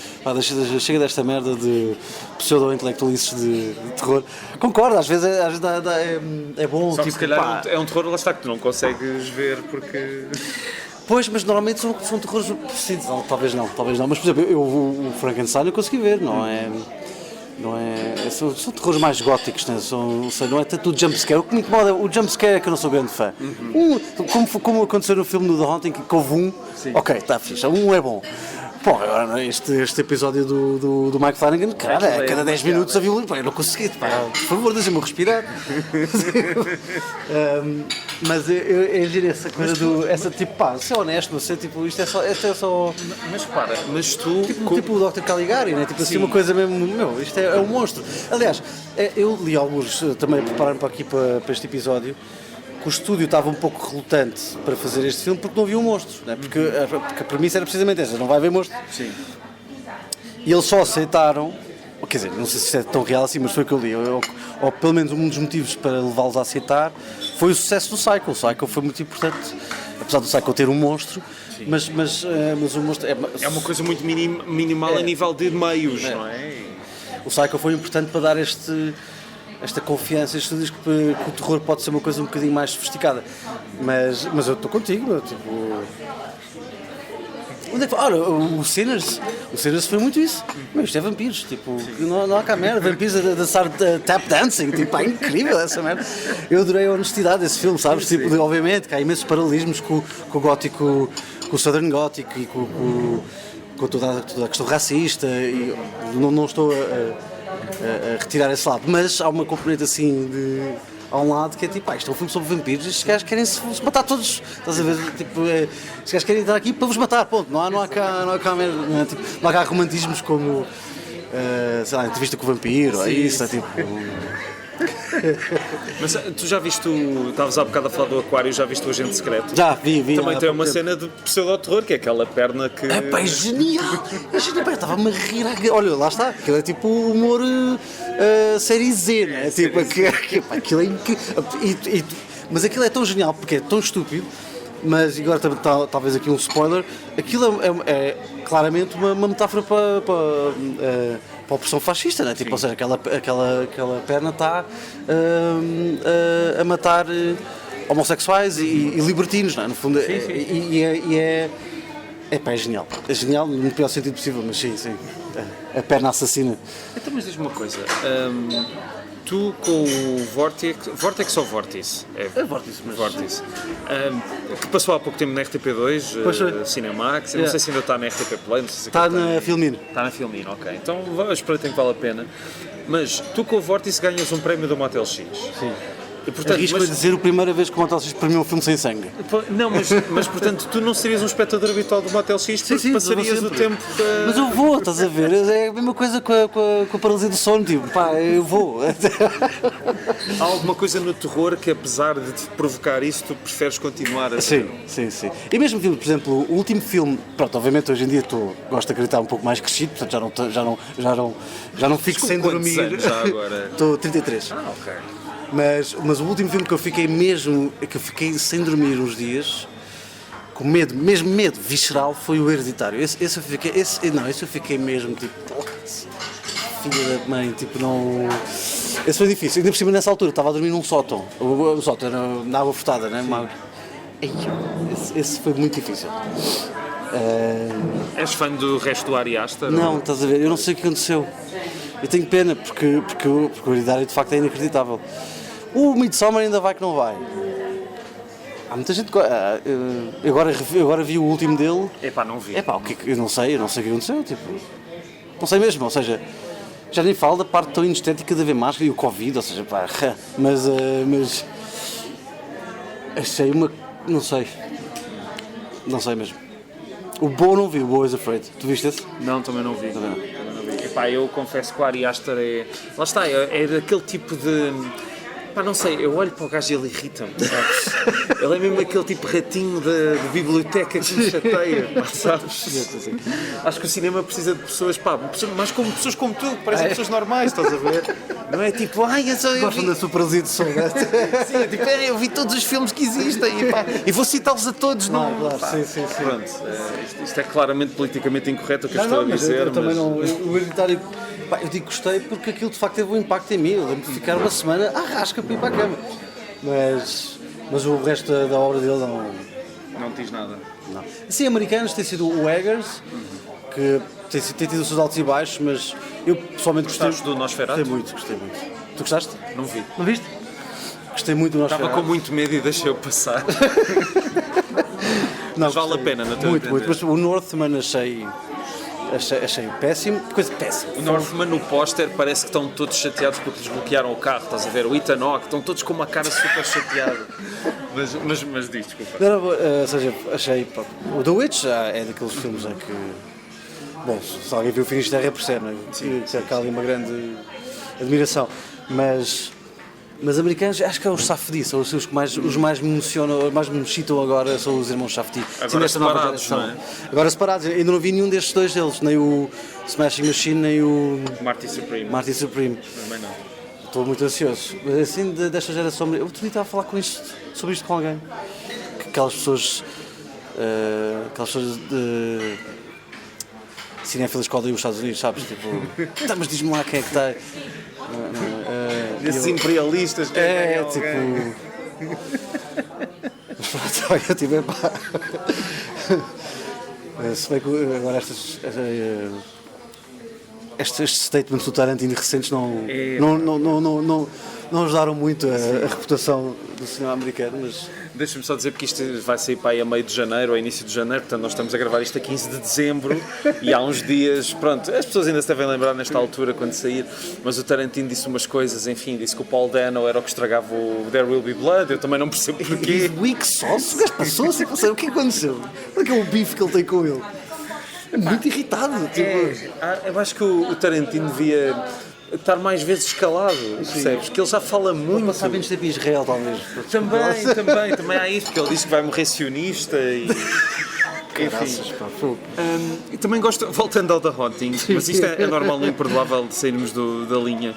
[SPEAKER 3] chega desta merda de pseudo-intelectualices de terror. Concordo, às vezes é bom.
[SPEAKER 1] Só que
[SPEAKER 3] tipo,
[SPEAKER 1] se calhar é um terror, lá está, que tu não consegues ver porque...
[SPEAKER 3] Pois, mas normalmente são terrores. Sim, talvez não. Mas, por exemplo, o Frankenstein eu consegui ver, não é? São terrores mais góticos, né? Não é tanto o jumpscare. O que me incomoda, o jumpscare é que eu não sou grande fã. Como aconteceu no filme do The Haunting, que houve um, ok, está fixe, um é bom. Pô, agora este episódio do Mike Flanagan, cara, a cada 10 minutos a violência, eu não consegui, por favor, deixa-me respirar. Mas eu giro essa coisa essa tipo, ser honesto, não sei, tipo, isto é só.
[SPEAKER 1] Mas para, mas tu...
[SPEAKER 3] Tipo o Dr. Caligari, né? Tipo assim, uma coisa mesmo, isto é um monstro. Aliás, eu li alguns, também preparando para aqui para este episódio, que o estúdio estava um pouco relutante para fazer este filme porque não havia um monstro, né? Porque a premissa era precisamente essa, não vai haver monstro.
[SPEAKER 1] Sim.
[SPEAKER 3] E eles só aceitaram, quer dizer, não sei se é tão real assim, mas foi o que eu li, ou pelo menos um dos motivos para levá-los a aceitar foi o sucesso do Psycho. O Psycho foi muito importante, apesar do Psycho ter um monstro, mas o monstro
[SPEAKER 1] é uma coisa muito minimal a nível de meios, não é?
[SPEAKER 3] O Psycho foi importante para dar esta confiança, estes diz que o terror pode ser uma coisa um bocadinho mais sofisticada, mas eu estou contigo, tipo... Onde é que... Ora, o Sinners foi muito isso. Isto é vampiros, tipo, não há cá merda, vampiros a dançar tap dancing, tipo, é incrível essa merda. Eu adorei a honestidade desse filme, sabes? Tipo, obviamente que há imensos paralelismos com o gótico, com o Southern Gothic e com toda a questão racista, e não estou a retirar esse lado, mas há uma componente assim a um lado que é tipo, isto é um filme sobre vampiros, estes gajos querem se matar todos, estás a ver? Tipo, estes gajos querem entrar aqui para vos matar, ponto. Não há cá romantismos como, sei lá, entrevista com o vampiro, é isso, é tipo...
[SPEAKER 1] Mas tu já viste estavas há bocado a falar do Aquário, já viste o Agente Secreto?
[SPEAKER 3] Já, vi.
[SPEAKER 1] Também tem uma cena de pseudo-terror, que é aquela perna que...
[SPEAKER 3] É genial! Estava-me a rir. Olha, lá está, aquilo é tipo humor série Z, né? Tipo, aquilo é incrível. Mas aquilo é tão genial, porque é tão estúpido, mas agora talvez aqui um spoiler, aquilo é claramente uma metáfora para a opressão fascista, né? Tipo, ou seja, aquela perna está a matar homossexuais e libertinos, não é? No fundo, é genial. É genial no pior sentido possível, mas sim. A perna assassina.
[SPEAKER 1] Então, mas diz-me uma coisa. Tu com o Vortex ou Vortice?
[SPEAKER 3] É Vortice mesmo.
[SPEAKER 1] Vortice. Que passou há pouco tempo na RTP2, Cinemax, não sei se ainda está na RTP Play, não sei se
[SPEAKER 3] está na Filmino.
[SPEAKER 1] Está na Filmino, ok. Então espero que vale a pena. Mas tu com o Vortice ganhas um prémio do Motel X.
[SPEAKER 3] Sim.
[SPEAKER 1] E, portanto,
[SPEAKER 3] arrisco a dizer a primeira vez que o Motel X para mim é um filme sem sangue.
[SPEAKER 1] Não, mas portanto tu não serias um espectador habitual do Motel X porque sim, passarias o tempo para...
[SPEAKER 3] Mas eu vou, estás a ver? É a mesma coisa com a paralisia do sono, tipo, eu vou.
[SPEAKER 1] Há alguma coisa no terror que, apesar de te provocar isso, tu preferes continuar a...
[SPEAKER 3] Sim. E mesmo filme, por exemplo, o último filme, pronto, obviamente hoje em dia gosto de acreditar um pouco mais crescido, portanto já não fico sem dormir.
[SPEAKER 1] Anos já agora?
[SPEAKER 3] Estou 33.
[SPEAKER 1] Ok.
[SPEAKER 3] Mas o último filme que eu fiquei sem dormir uns dias, com medo, mesmo medo visceral, foi o Hereditário. Esse eu fiquei mesmo tipo, filha da mãe, tipo, não... Esse foi difícil, ainda por cima nessa altura, estava a dormir num sótão, o sótão era na água furtada, né? Esse foi muito difícil.
[SPEAKER 1] És fã do resto do Ari Aster?
[SPEAKER 3] Não, estás a ver, eu não sei o que aconteceu. Eu tenho pena, porque o Hereditário de facto é inacreditável. O Midsommar ainda vai que não vai. Há muita gente... Agora vi o último dele.
[SPEAKER 1] Não vi.
[SPEAKER 3] Eu não sei o que aconteceu, tipo... Não sei mesmo, ou seja... Já nem falo da parte tão inestética de haver máscara e o Covid, ou seja, mas... Achei uma... Não sei mesmo. O Bo não vi, o Bo is Afraid. Tu viste esse?
[SPEAKER 1] Não, também não vi. Eu confesso que o Ari Aster lá está, é daquele tipo de... Pá, não sei, eu olho para o gajo e ele irrita-me, sabes? Ele é mesmo aquele tipo ratinho de biblioteca que me chateia, pá, sabes? Acho que o cinema precisa de pessoas, pá, mas como pessoas como tu, que parecem pessoas normais, estás a ver? Não é tipo, ai, eu
[SPEAKER 3] Gostam
[SPEAKER 1] vi...
[SPEAKER 3] da sua paralisia de som, não é?
[SPEAKER 1] Sim, é tipo, eu vi todos os filmes que existem e, pá, e vou citá-los a todos, não?
[SPEAKER 3] Claro,
[SPEAKER 1] Pá,
[SPEAKER 3] sim.
[SPEAKER 1] Pronto, isto é claramente politicamente incorreto o que eu estou a
[SPEAKER 3] Mas
[SPEAKER 1] dizer,
[SPEAKER 3] eu também não. O Hereditário, pá, eu digo que gostei porque aquilo de facto teve um impacto em mim. Eu lembro de ficar uma semana à rasca para ir para a cama. Mas o resto da obra dele não.
[SPEAKER 1] Não diz nada.
[SPEAKER 3] Não. Assim, americanos tem sido o Eggers, que tem tido os seus altos e baixos, mas eu pessoalmente gostei.
[SPEAKER 1] Gostaste do Nosferatu?
[SPEAKER 3] Gostei muito. Tu gostaste?
[SPEAKER 1] Não vi.
[SPEAKER 3] Não viste? Gostei muito do Nosferatu.
[SPEAKER 1] Estava com muito medo e deixei-o passar.
[SPEAKER 3] Não,
[SPEAKER 1] Mas vale a
[SPEAKER 3] gostei.
[SPEAKER 1] pena, não estou a
[SPEAKER 3] Muito,
[SPEAKER 1] entender.
[SPEAKER 3] mas o Northman achei péssimo. Coisa péssima.
[SPEAKER 1] O Northman no póster parece que estão todos chateados porque desbloquearam o carro, estás a ver? O Ethan Hawke, estão todos com uma cara super chateada. Mas diz, desculpa.
[SPEAKER 3] Não, ou seja, achei. Pá, o The Witch é daqueles filmes em que. Bom, se alguém viu o Finisterra percebe, não é? Que há ali uma grande admiração. Mas americanos, acho que é os Safdie, são os que os mais me emocionam, mais me excitam agora, são os irmãos Safdie.
[SPEAKER 1] Agora separados, não é?
[SPEAKER 3] Agora separados, ainda não vi nenhum destes dois deles, nem o Smashing Machine, nem o
[SPEAKER 1] Marty Supreme.
[SPEAKER 3] Supreme.
[SPEAKER 1] Também não.
[SPEAKER 3] Estou muito ansioso. Assim, desta geração, eu outro dia estava a falar sobre isto com alguém. Que aquelas pessoas de cinéfilas que odeiam os Estados Unidos, sabes? Tipo, tá, mas diz-me lá quem é que está.
[SPEAKER 1] Esses imperialistas que
[SPEAKER 3] tipo. Mas pronto, olha, tipo, epá. Se bem que agora estes statements do Tarantino recentes não ajudaram muito a reputação do cinema americano, mas.
[SPEAKER 1] Deixa-me só dizer porque isto vai sair para aí a meio de janeiro, ou a início de janeiro, portanto nós estamos a gravar isto a 15 de dezembro e há uns dias, pronto, as pessoas ainda se devem lembrar nesta altura quando sair, mas o Tarantino disse umas coisas, enfim, disse que o Paul Dano era o que estragava o There Will Be Blood, eu também não percebo porquê.
[SPEAKER 3] Weak sauce? O gajo passou-se, o que aconteceu? Qual é que é o bife que ele tem com ele? É muito irritado. Tipo.
[SPEAKER 1] Eu acho que o Tarantino devia estar mais vezes escalado, percebes? Que ele já fala muito.
[SPEAKER 3] Passar menos tempo em Israel, talvez.
[SPEAKER 1] Também há isso, porque ele disse que vai morrer sionista e.
[SPEAKER 3] Enfim.
[SPEAKER 1] E também gosto, voltando ao The Haunting, mas isto é normal, não imperdoável de sairmos da linha.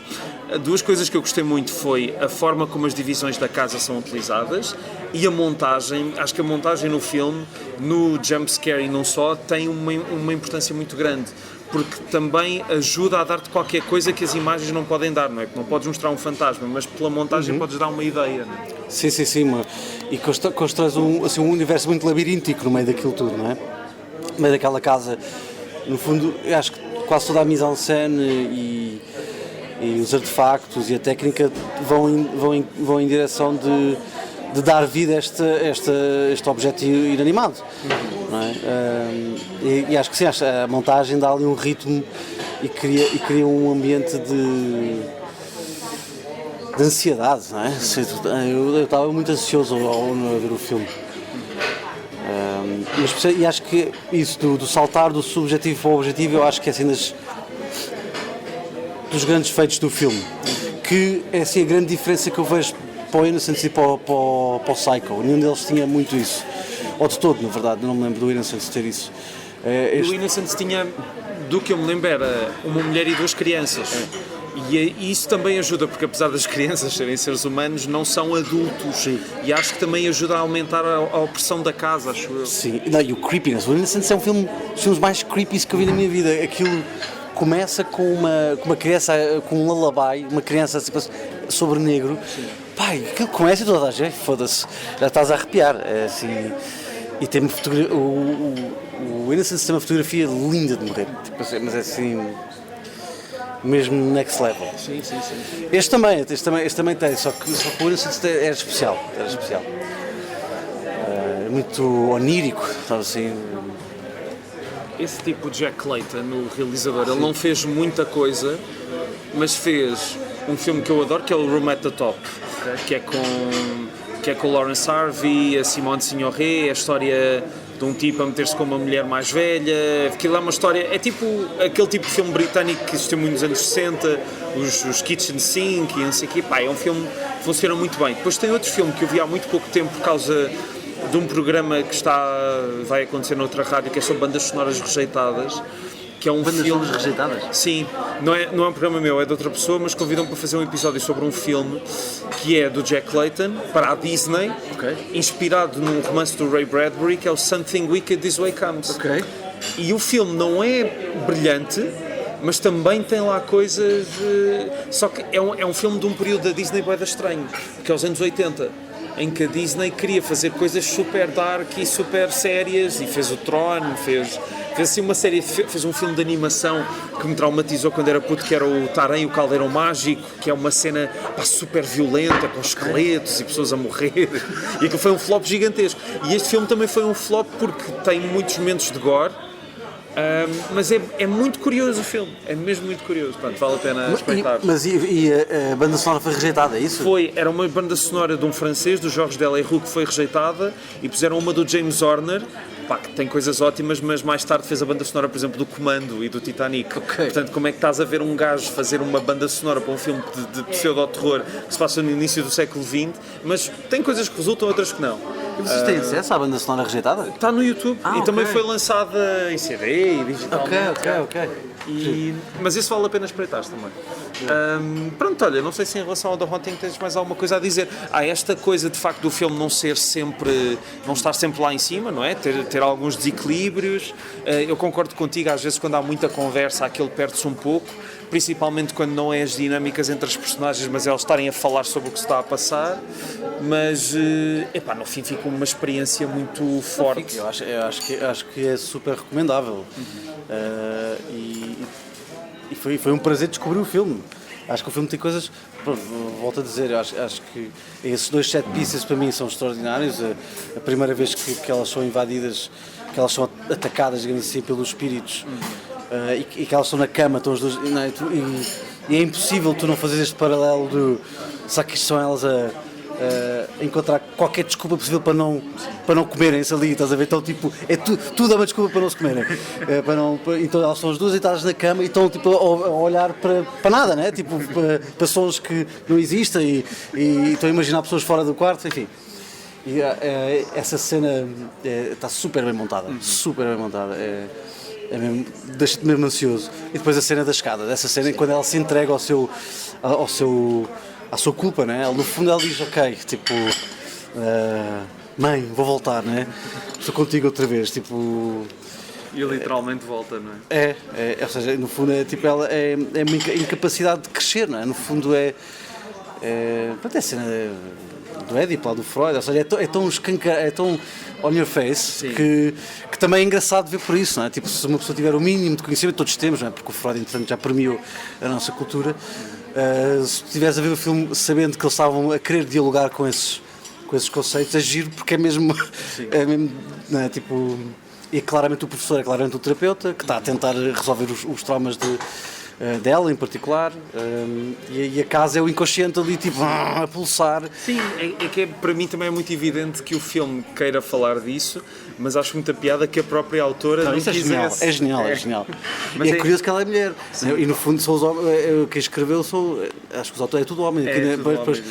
[SPEAKER 1] Duas coisas que eu gostei muito foi a forma como as divisões da casa são utilizadas e a montagem. Acho que a montagem no filme, no jumpscare e não só, tem uma importância muito grande, porque também ajuda a dar-te qualquer coisa que as imagens não podem dar, não é? Que não podes mostrar um fantasma, mas pela montagem podes dar uma ideia, não é?
[SPEAKER 3] Sim, mano. E constróis um universo muito labiríntico no meio daquilo tudo, não é? No meio daquela casa, no fundo, eu acho que quase toda a mise-en-scène e os artefactos e a técnica vão em direção de dar vida a este objeto inanimado, não é? E acho que sim, a montagem dá ali um ritmo e cria um ambiente de ansiedade, não é? Eu estava muito ansioso ao ver o filme. E acho que isso do saltar do subjetivo para o objetivo, eu acho que é assim dos grandes feitos do filme, que é assim a grande diferença que eu vejo para o Innocence e para o Psycho. Nenhum deles tinha muito isso, ou de todo, na verdade, não me lembro do Innocence ter isso.
[SPEAKER 1] O Innocence tinha, do que eu me lembro, era uma mulher e duas crianças. E isso também ajuda, porque apesar das crianças serem seres humanos, não são adultos. Sim. E acho que também ajuda a aumentar a opressão da casa, acho eu.
[SPEAKER 3] Sim, e o creepiness. O Innocence é um dos filmes mais creepy que eu vi na minha vida. Aquilo começa com uma criança, com um lullaby, uma criança sobre negro. Sim. Pai, aquilo começa e toda a gente, foda-se, já estás a arrepiar. É assim, e tem uma fotografia. O Innocence tem uma fotografia linda de morrer, tipo, mas é assim. Mesmo next level.
[SPEAKER 1] Sim.
[SPEAKER 3] Este também tem, só que o Innocence era especial. É muito onírico, sabe assim.
[SPEAKER 1] Esse tipo de Jack Clayton, o realizador, ele não fez muita coisa, mas fez um filme que eu adoro, que é o Room at the Top, que é com o Lawrence Harvey, a Simone Signoret, a história de um tipo a meter-se com uma mulher mais velha. Aquilo é uma história, é tipo aquele tipo de filme britânico que existiu muito nos anos 60, os Kitchen Sink e não sei o quê. Pá, é um filme funciona muito bem. Depois tem outro filme que eu vi há muito pouco tempo por causa de um programa que vai acontecer noutra rádio, que é sobre bandas sonoras rejeitadas, que é um
[SPEAKER 3] Bandas
[SPEAKER 1] filme...
[SPEAKER 3] sonoras rejeitadas?
[SPEAKER 1] Sim, não é um programa meu, é de outra pessoa, mas convidam-me para fazer um episódio sobre um filme que é do Jack Layton, para a Disney, inspirado num romance do Ray Bradbury, que é o Something Wicked This Way Comes. E o filme não é brilhante, mas também tem lá coisas... Só que é um filme de um período da Disney bué da estranho, que é os anos 80, em que a Disney queria fazer coisas super dark e super sérias, e fez o Tron, fez assim uma série, fez um filme de animação que me traumatizou quando era puto, que era o Tarém e o Caldeirão Mágico, que é uma cena super violenta, com esqueletos e pessoas a morrer, e aquilo foi um flop gigantesco. E este filme também foi um flop porque tem muitos momentos de gore, mas é muito curioso o filme, é mesmo muito curioso. Pronto, vale a pena espreitar.
[SPEAKER 3] Mas a banda sonora foi rejeitada, é isso?
[SPEAKER 1] Era uma banda sonora de um francês, do Georges Delerue, que foi rejeitada, e puseram uma do James Horner, que tem coisas ótimas, mas mais tarde fez a banda sonora, por exemplo, do Comando e do Titanic. Portanto, como é que estás a ver um gajo fazer uma banda sonora para um filme de pseudo-terror que se passa no início do século XX, mas tem coisas que resultam, outras que não.
[SPEAKER 3] E vocês têm acesso à banda sonora rejeitada?
[SPEAKER 1] Está no YouTube e também foi lançada em CD e digitalmente.
[SPEAKER 3] Ok.
[SPEAKER 1] Mas isso vale a pena espreitar também. Pronto, olha, não sei se em relação ao The Haunting tens mais alguma coisa a dizer. Há esta coisa de facto do filme não estar sempre lá em cima, não é? Ter alguns desequilíbrios. Eu concordo contigo, às vezes quando há muita conversa aquilo perde-se um pouco, principalmente quando não é as dinâmicas entre as personagens, mas eles estarem a falar sobre o que se está a passar. Mas no fim fica uma experiência muito forte.
[SPEAKER 3] Eu acho que é super recomendável. E foi um prazer descobrir o filme. Acho que o filme tem coisas, volto a dizer, acho que esses 2 set pieces para mim são extraordinários. A primeira vez que elas são invadidas, que elas são atacadas, digamos assim, pelos espíritos, e que elas estão na cama, estão as duas, e é impossível tu não fazeres este paralelo de será que isto são elas a encontrar qualquer desculpa possível para não comerem-se ali, estás a ver? Então, tipo, tudo é uma desculpa para não se comerem. Então elas são as duas deitadas na cama e estão tipo, a olhar para nada, né? Tipo, para sons que não existem e estão a imaginar pessoas fora do quarto, enfim. E essa cena está super bem montada, super bem montada. Deixa-te mesmo ansioso. E depois a cena da escada, essa cena quando ela se entrega à sua culpa, né? No fundo ela diz, ok, tipo, mãe, vou voltar, né? Estou contigo outra vez, tipo...
[SPEAKER 1] E literalmente volta, não é?
[SPEAKER 3] Ou seja, no fundo é tipo, ela é uma incapacidade de crescer, não é? No fundo é a cena do Édipo, lá do Freud, ou seja, é tão on your face que também é engraçado ver por isso, não é? Tipo, se uma pessoa tiver o mínimo de conhecimento, todos temos, não é? Porque o Freud, entretanto, já permeou a nossa cultura. Se estiveres a ver o filme sabendo que eles estavam a querer dialogar com esses conceitos, é giro porque é mesmo não é? Tipo, e claramente o professor é claramente o terapeuta que está a tentar resolver os traumas dela em particular, e a casa é o inconsciente ali tipo a pulsar.
[SPEAKER 1] Sim, é que para mim também é muito evidente que o filme queira falar disso, mas acho muita piada que a própria autora não
[SPEAKER 3] isso
[SPEAKER 1] quisesse.
[SPEAKER 3] É genial. Mas é curioso que ela é mulher, e no fundo são os homens, quem escreveu acho que os autores é tudo homem.
[SPEAKER 1] Exatamente.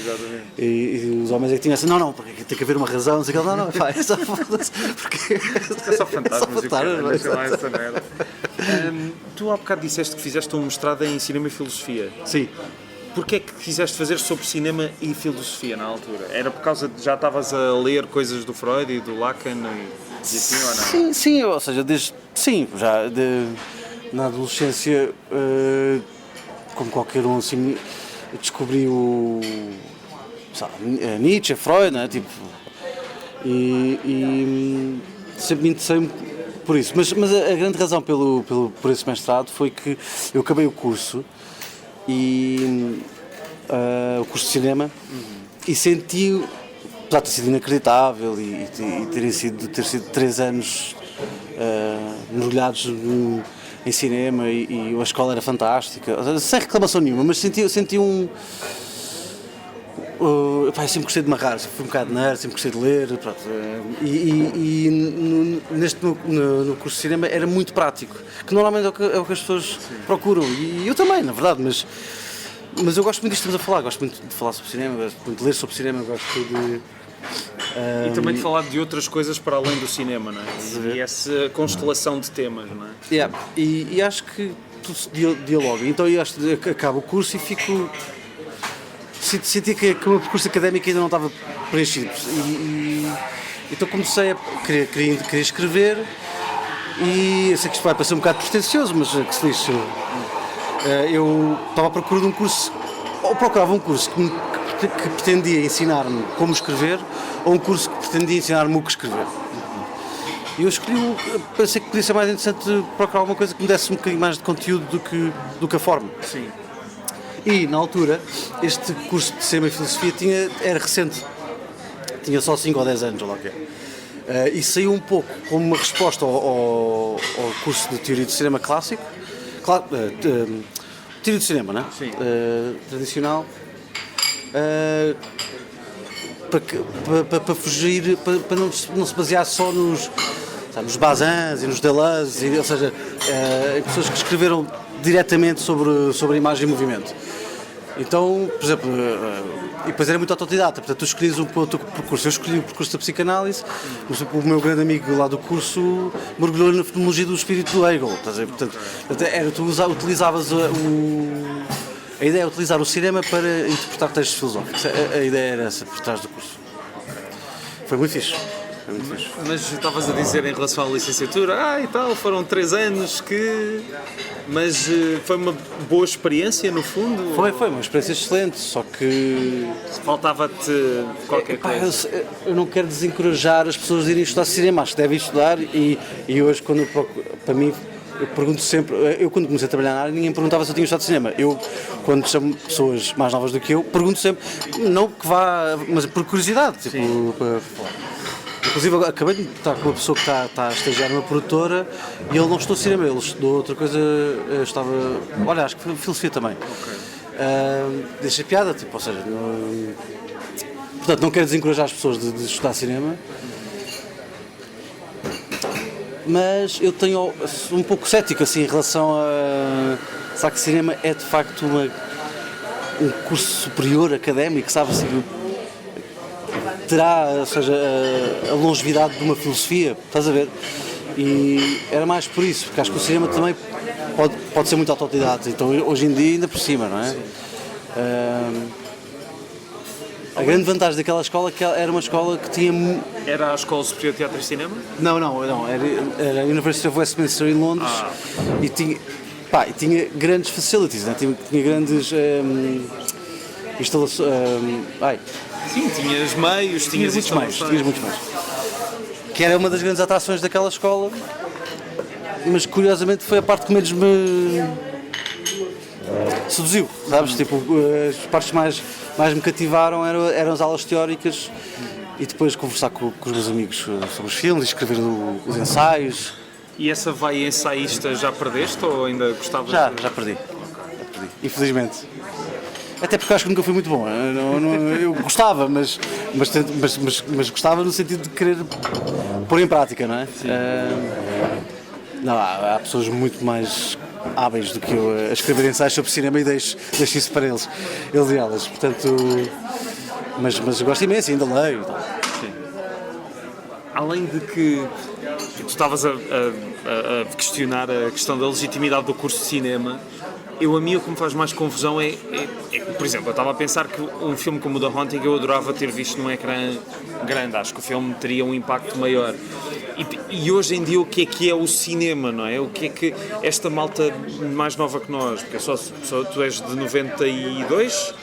[SPEAKER 3] E os homens é que tinham assim, não, porque tem que haver uma razão, não, é só foda-se, porque
[SPEAKER 1] é só fantasmas, deixa lá essa merda. Tu há bocado disseste que fizeste um mestrado em cinema e filosofia.
[SPEAKER 3] Sim.
[SPEAKER 1] Porquê é que quiseste fazer sobre cinema e filosofia na altura? Era por causa de já estavas a ler coisas do Freud e do Lacan e assim ou não?
[SPEAKER 3] Sim, ou seja, na adolescência, como qualquer um, assim, descobri Nietzsche, Freud, né? Tipo, e sempre me interessei por isso. Mas a grande razão por esse mestrado foi que eu acabei o curso o curso de cinema, e senti, apesar de ter sido inacreditável e ter sido 3 anos mergulhados em cinema e a escola era fantástica, sem reclamação nenhuma, mas senti eu sempre gostei de marrar, sempre fui um bocado nerd, sempre gostei de ler, pronto, no curso de cinema era muito prático, que normalmente é o que as pessoas procuram, e eu também, na verdade, mas Mas eu gosto muito disto que estamos a falar, gosto muito de falar sobre cinema, gosto muito de ler sobre cinema, gosto de...
[SPEAKER 1] E também de falar de outras coisas para além do cinema, não é? E essa constelação de temas, não é?
[SPEAKER 3] Yeah. E acho que tudo se dialoga. Então eu acho que acabo o curso e fico... Senti que o meu percurso académico ainda não estava preenchido. Então comecei a querer escrever e eu sei que isto vai parecer um bocado pretencioso, mas que se lixe. Eu estava à procura de um curso, ou procurava um curso que pretendia ensinar-me como escrever, ou um curso que pretendia ensinar-me o que escrever. E eu escolhi, pensei que podia ser mais interessante procurar alguma coisa que me desse um bocadinho mais de conteúdo do que a forma.
[SPEAKER 1] Sim.
[SPEAKER 3] E, na altura, este curso de Cinema e Filosofia era recente. Tinha só 5 ou 10 anos, ou lá o que é. E saiu um pouco como uma resposta ao curso de Teoria do Cinema Clássico. Teoria do Cinema, não é?
[SPEAKER 1] Sim.
[SPEAKER 3] Tradicional. Para fugir, para não se basear só nos Bazins e nos Deleuze, ou seja, em pessoas que escreveram diretamente sobre a imagem e movimento. Então, por exemplo, e depois era muito autodidata, portanto tu escolhias um percurso. Eu escolhi o percurso da psicanálise, mas o meu grande amigo lá do curso mergulhou na fenomenologia do espírito do Hegel. Portanto, tu utilizavas a ideia é utilizar o cinema para interpretar textos filosóficos. A ideia era essa por trás do curso. Foi muito fixe.
[SPEAKER 1] Mas estavas a dizer em relação à licenciatura, e tal, foram 3 anos mas foi uma boa experiência no fundo?
[SPEAKER 3] Foi uma experiência excelente, só que...
[SPEAKER 1] Faltava-te qualquer coisa?
[SPEAKER 3] Eu não quero desencorajar as pessoas de irem estudar cinema, acho que devem estudar e hoje quando eu procuro, para mim, eu pergunto sempre, eu quando comecei a trabalhar na área ninguém perguntava se eu tinha estudado cinema. Eu, quando chamo pessoas mais novas do que eu, pergunto sempre, não que vá, mas por curiosidade, tipo... Inclusive, acabei de estar com uma pessoa que está a estagiar numa produtora e ele não estudou cinema, ele estudou outra coisa, acho que foi filosofia também. Deixa piada, tipo, ou seja, portanto, não quero desencorajar as pessoas de estudar cinema, mas eu tenho um pouco cético assim, em relação a... Será que cinema é de facto um curso superior académico, sabe assim? Terá, ou seja, a longevidade de uma filosofia, estás a ver? E era mais por isso, porque acho que o cinema também pode ser muito autodidata, então hoje em dia ainda por cima, não é? A grande vantagem daquela escola é que era uma escola que tinha...
[SPEAKER 1] Era a Escola Superior de Teatro e Cinema?
[SPEAKER 3] Não, era a University of Westminster em Londres e tinha grandes facilities, né? tinha grandes instalações...
[SPEAKER 1] Sim, tinhas meios, tinhas
[SPEAKER 3] muitos meios. Que era uma das grandes atrações daquela escola, mas curiosamente foi a parte que menos me seduziu, sabes? Tipo, as partes mais me cativaram eram as aulas teóricas e depois conversar com os meus amigos sobre os filmes, escrever os ensaios.
[SPEAKER 1] E essa veia ensaísta já perdeste ou ainda gostavas?
[SPEAKER 3] Já perdi, infelizmente. Até porque acho que nunca fui muito bom. Eu gostava, mas gostava no sentido de querer pôr em prática, não é? Não, há pessoas muito mais hábeis do que eu a escrever ensaios sobre cinema e deixo isso para eles e elas. Portanto, mas gosto imenso, ainda leio.
[SPEAKER 1] Sim. Além de que tu estavas a questionar a questão da legitimidade do curso de cinema, a mim o que me faz mais confusão é, por exemplo, eu estava a pensar que um filme como o The Haunting eu adorava ter visto num ecrã grande, acho que o filme teria um impacto maior. E hoje em dia o que é o cinema, não é? O que é que esta malta mais nova que nós, porque tu és de 92?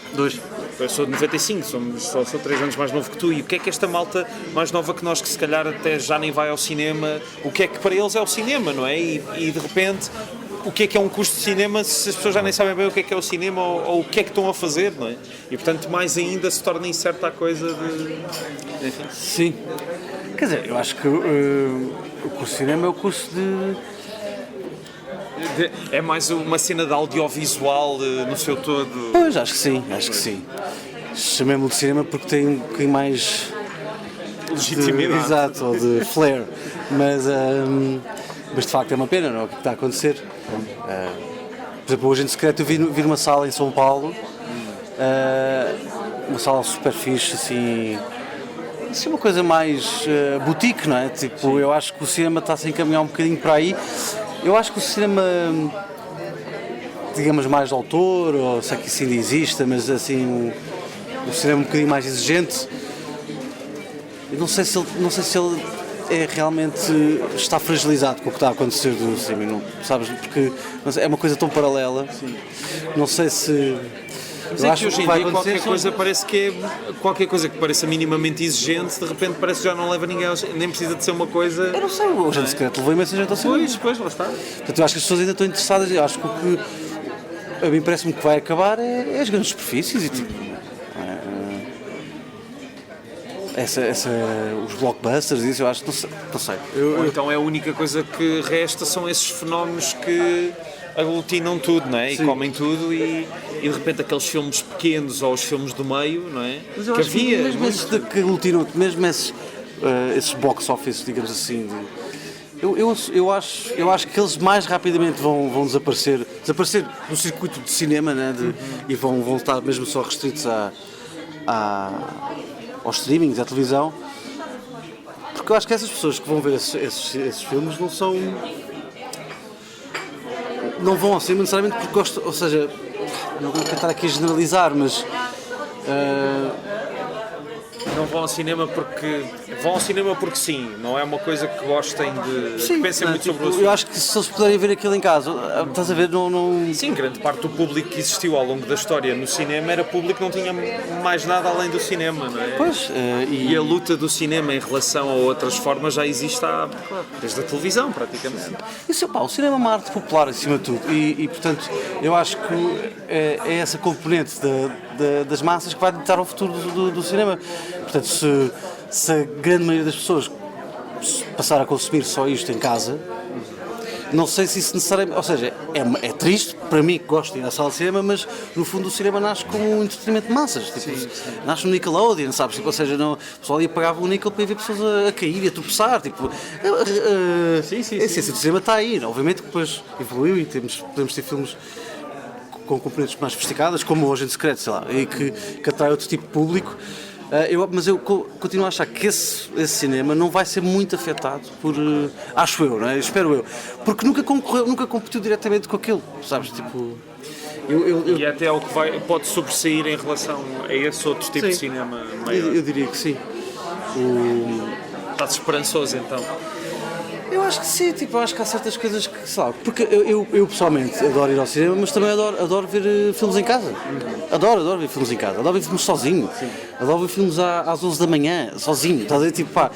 [SPEAKER 1] Eu sou de 95, sou 3 anos mais novo que tu, e o que é que esta malta mais nova que nós, que se calhar até já nem vai ao cinema, o que é que para eles é o cinema, não é? E de repente... O que é um curso de cinema se as pessoas já nem sabem bem o que é o cinema ou o que é que estão a fazer, não é? E portanto mais ainda se torna incerta a coisa de... Enfim.
[SPEAKER 3] Sim. Quer dizer, eu acho que o curso de cinema é o curso
[SPEAKER 1] é mais uma cena de audiovisual no seu todo?
[SPEAKER 3] Pois, acho que sim. Chamemos-lo de cinema porque tem um bocadinho mais...
[SPEAKER 1] legitimidade.
[SPEAKER 3] Exato, ou de flair. Mas de facto é uma pena, não é? O que está a acontecer. Por exemplo, o Agente Secreto eu vi numa sala em São Paulo uma sala super fixe, assim uma coisa mais boutique, não é? Tipo, eu acho que o cinema está-se a encaminhar um bocadinho para aí. Eu acho que o cinema, digamos, mais de autor, ou sei que isso ainda existe, mas assim, o cinema um bocadinho mais exigente, eu não sei se ele realmente está fragilizado com o que está a acontecer do cinema, não, sabes? Porque não sei, é uma coisa tão paralela. Sim. Não sei se...
[SPEAKER 1] Mas é que hoje em dia qualquer coisa parece que é... Qualquer coisa que pareça minimamente exigente, de repente parece que já não leva ninguém, nem precisa de ser uma coisa...
[SPEAKER 3] Eu não sei, o Agente Secreto levou imensa gente ao cinema.
[SPEAKER 1] Pois, lá está.
[SPEAKER 3] Portanto, eu acho que as pessoas ainda estão interessadas, eu acho que o que a mim parece-me que vai acabar é as grandes superfícies e tipo... os blockbusters, isso eu acho que não sei.
[SPEAKER 1] Ou então é a única coisa que resta são esses fenómenos que aglutinam tudo, não é? E comem tudo e de repente aqueles filmes pequenos ou os filmes do meio, não é?
[SPEAKER 3] Mas eu acho que mesmo esses que aglutinam, mesmo esses box office, digamos assim, eu acho que eles mais rapidamente vão desaparecer do circuito de cinema, né? E vão estar mesmo só restritos aos streamings, à televisão, porque eu acho que essas pessoas que vão ver esses filmes não vão ao cinema necessariamente porque gostam, ou seja, não vou tentar aqui a generalizar, mas
[SPEAKER 1] não vão ao cinema porque sim, não é uma coisa que gostem de...
[SPEAKER 3] Sim,
[SPEAKER 1] que pensem muito sobre o assunto.
[SPEAKER 3] Eu acho que se eles puderem ver aquilo em casa, estás a ver, não...
[SPEAKER 1] Sim, grande parte do público que existiu ao longo da história no cinema era público que não tinha mais nada além do cinema, não é?
[SPEAKER 3] Pois,
[SPEAKER 1] e a luta do cinema em relação a outras formas já existe desde a televisão, praticamente.
[SPEAKER 3] Isso, o cinema é uma arte popular, acima de tudo, e portanto, eu acho que é essa componente das massas que vai ditar o futuro do cinema. Portanto, se a grande maioria das pessoas passar a consumir só isto em casa, não sei se isso necessariamente... Ou seja, é triste para mim que gosto de ir à sala de cinema, mas no fundo o cinema nasce como um entretenimento de massas. Tipo, sim. Nasce no Nickelodeon, sabes? Tipo, ou seja, o pessoal ia pagar o Nickel para ir ver pessoas a cair e a tropeçar. Tipo, a essência do cinema está aí. Obviamente que depois evoluiu e podemos ter filmes com componentes mais sofisticadas, como o Agente Secreto, sei lá, e que atrai outro tipo de público. Mas eu continuo a achar que esse cinema não vai ser muito afetado por... acho eu, não é? Espero eu. Porque nunca competiu diretamente com aquilo, sabes? Tipo...
[SPEAKER 1] E até é o que pode sobressair em relação a esse outro tipo de cinema maior.
[SPEAKER 3] Eu diria que sim.
[SPEAKER 1] Estás esperançoso, então?
[SPEAKER 3] Eu acho que sim, tipo, acho que há certas coisas que, sei lá, porque eu pessoalmente adoro ir ao cinema, mas também adoro ver filmes em casa. Adoro ver filmes em casa, adoro ver filmes sozinho. Sim. Adoro ver filmes às 11 da manhã, sozinho, estás a ver, tipo, pá,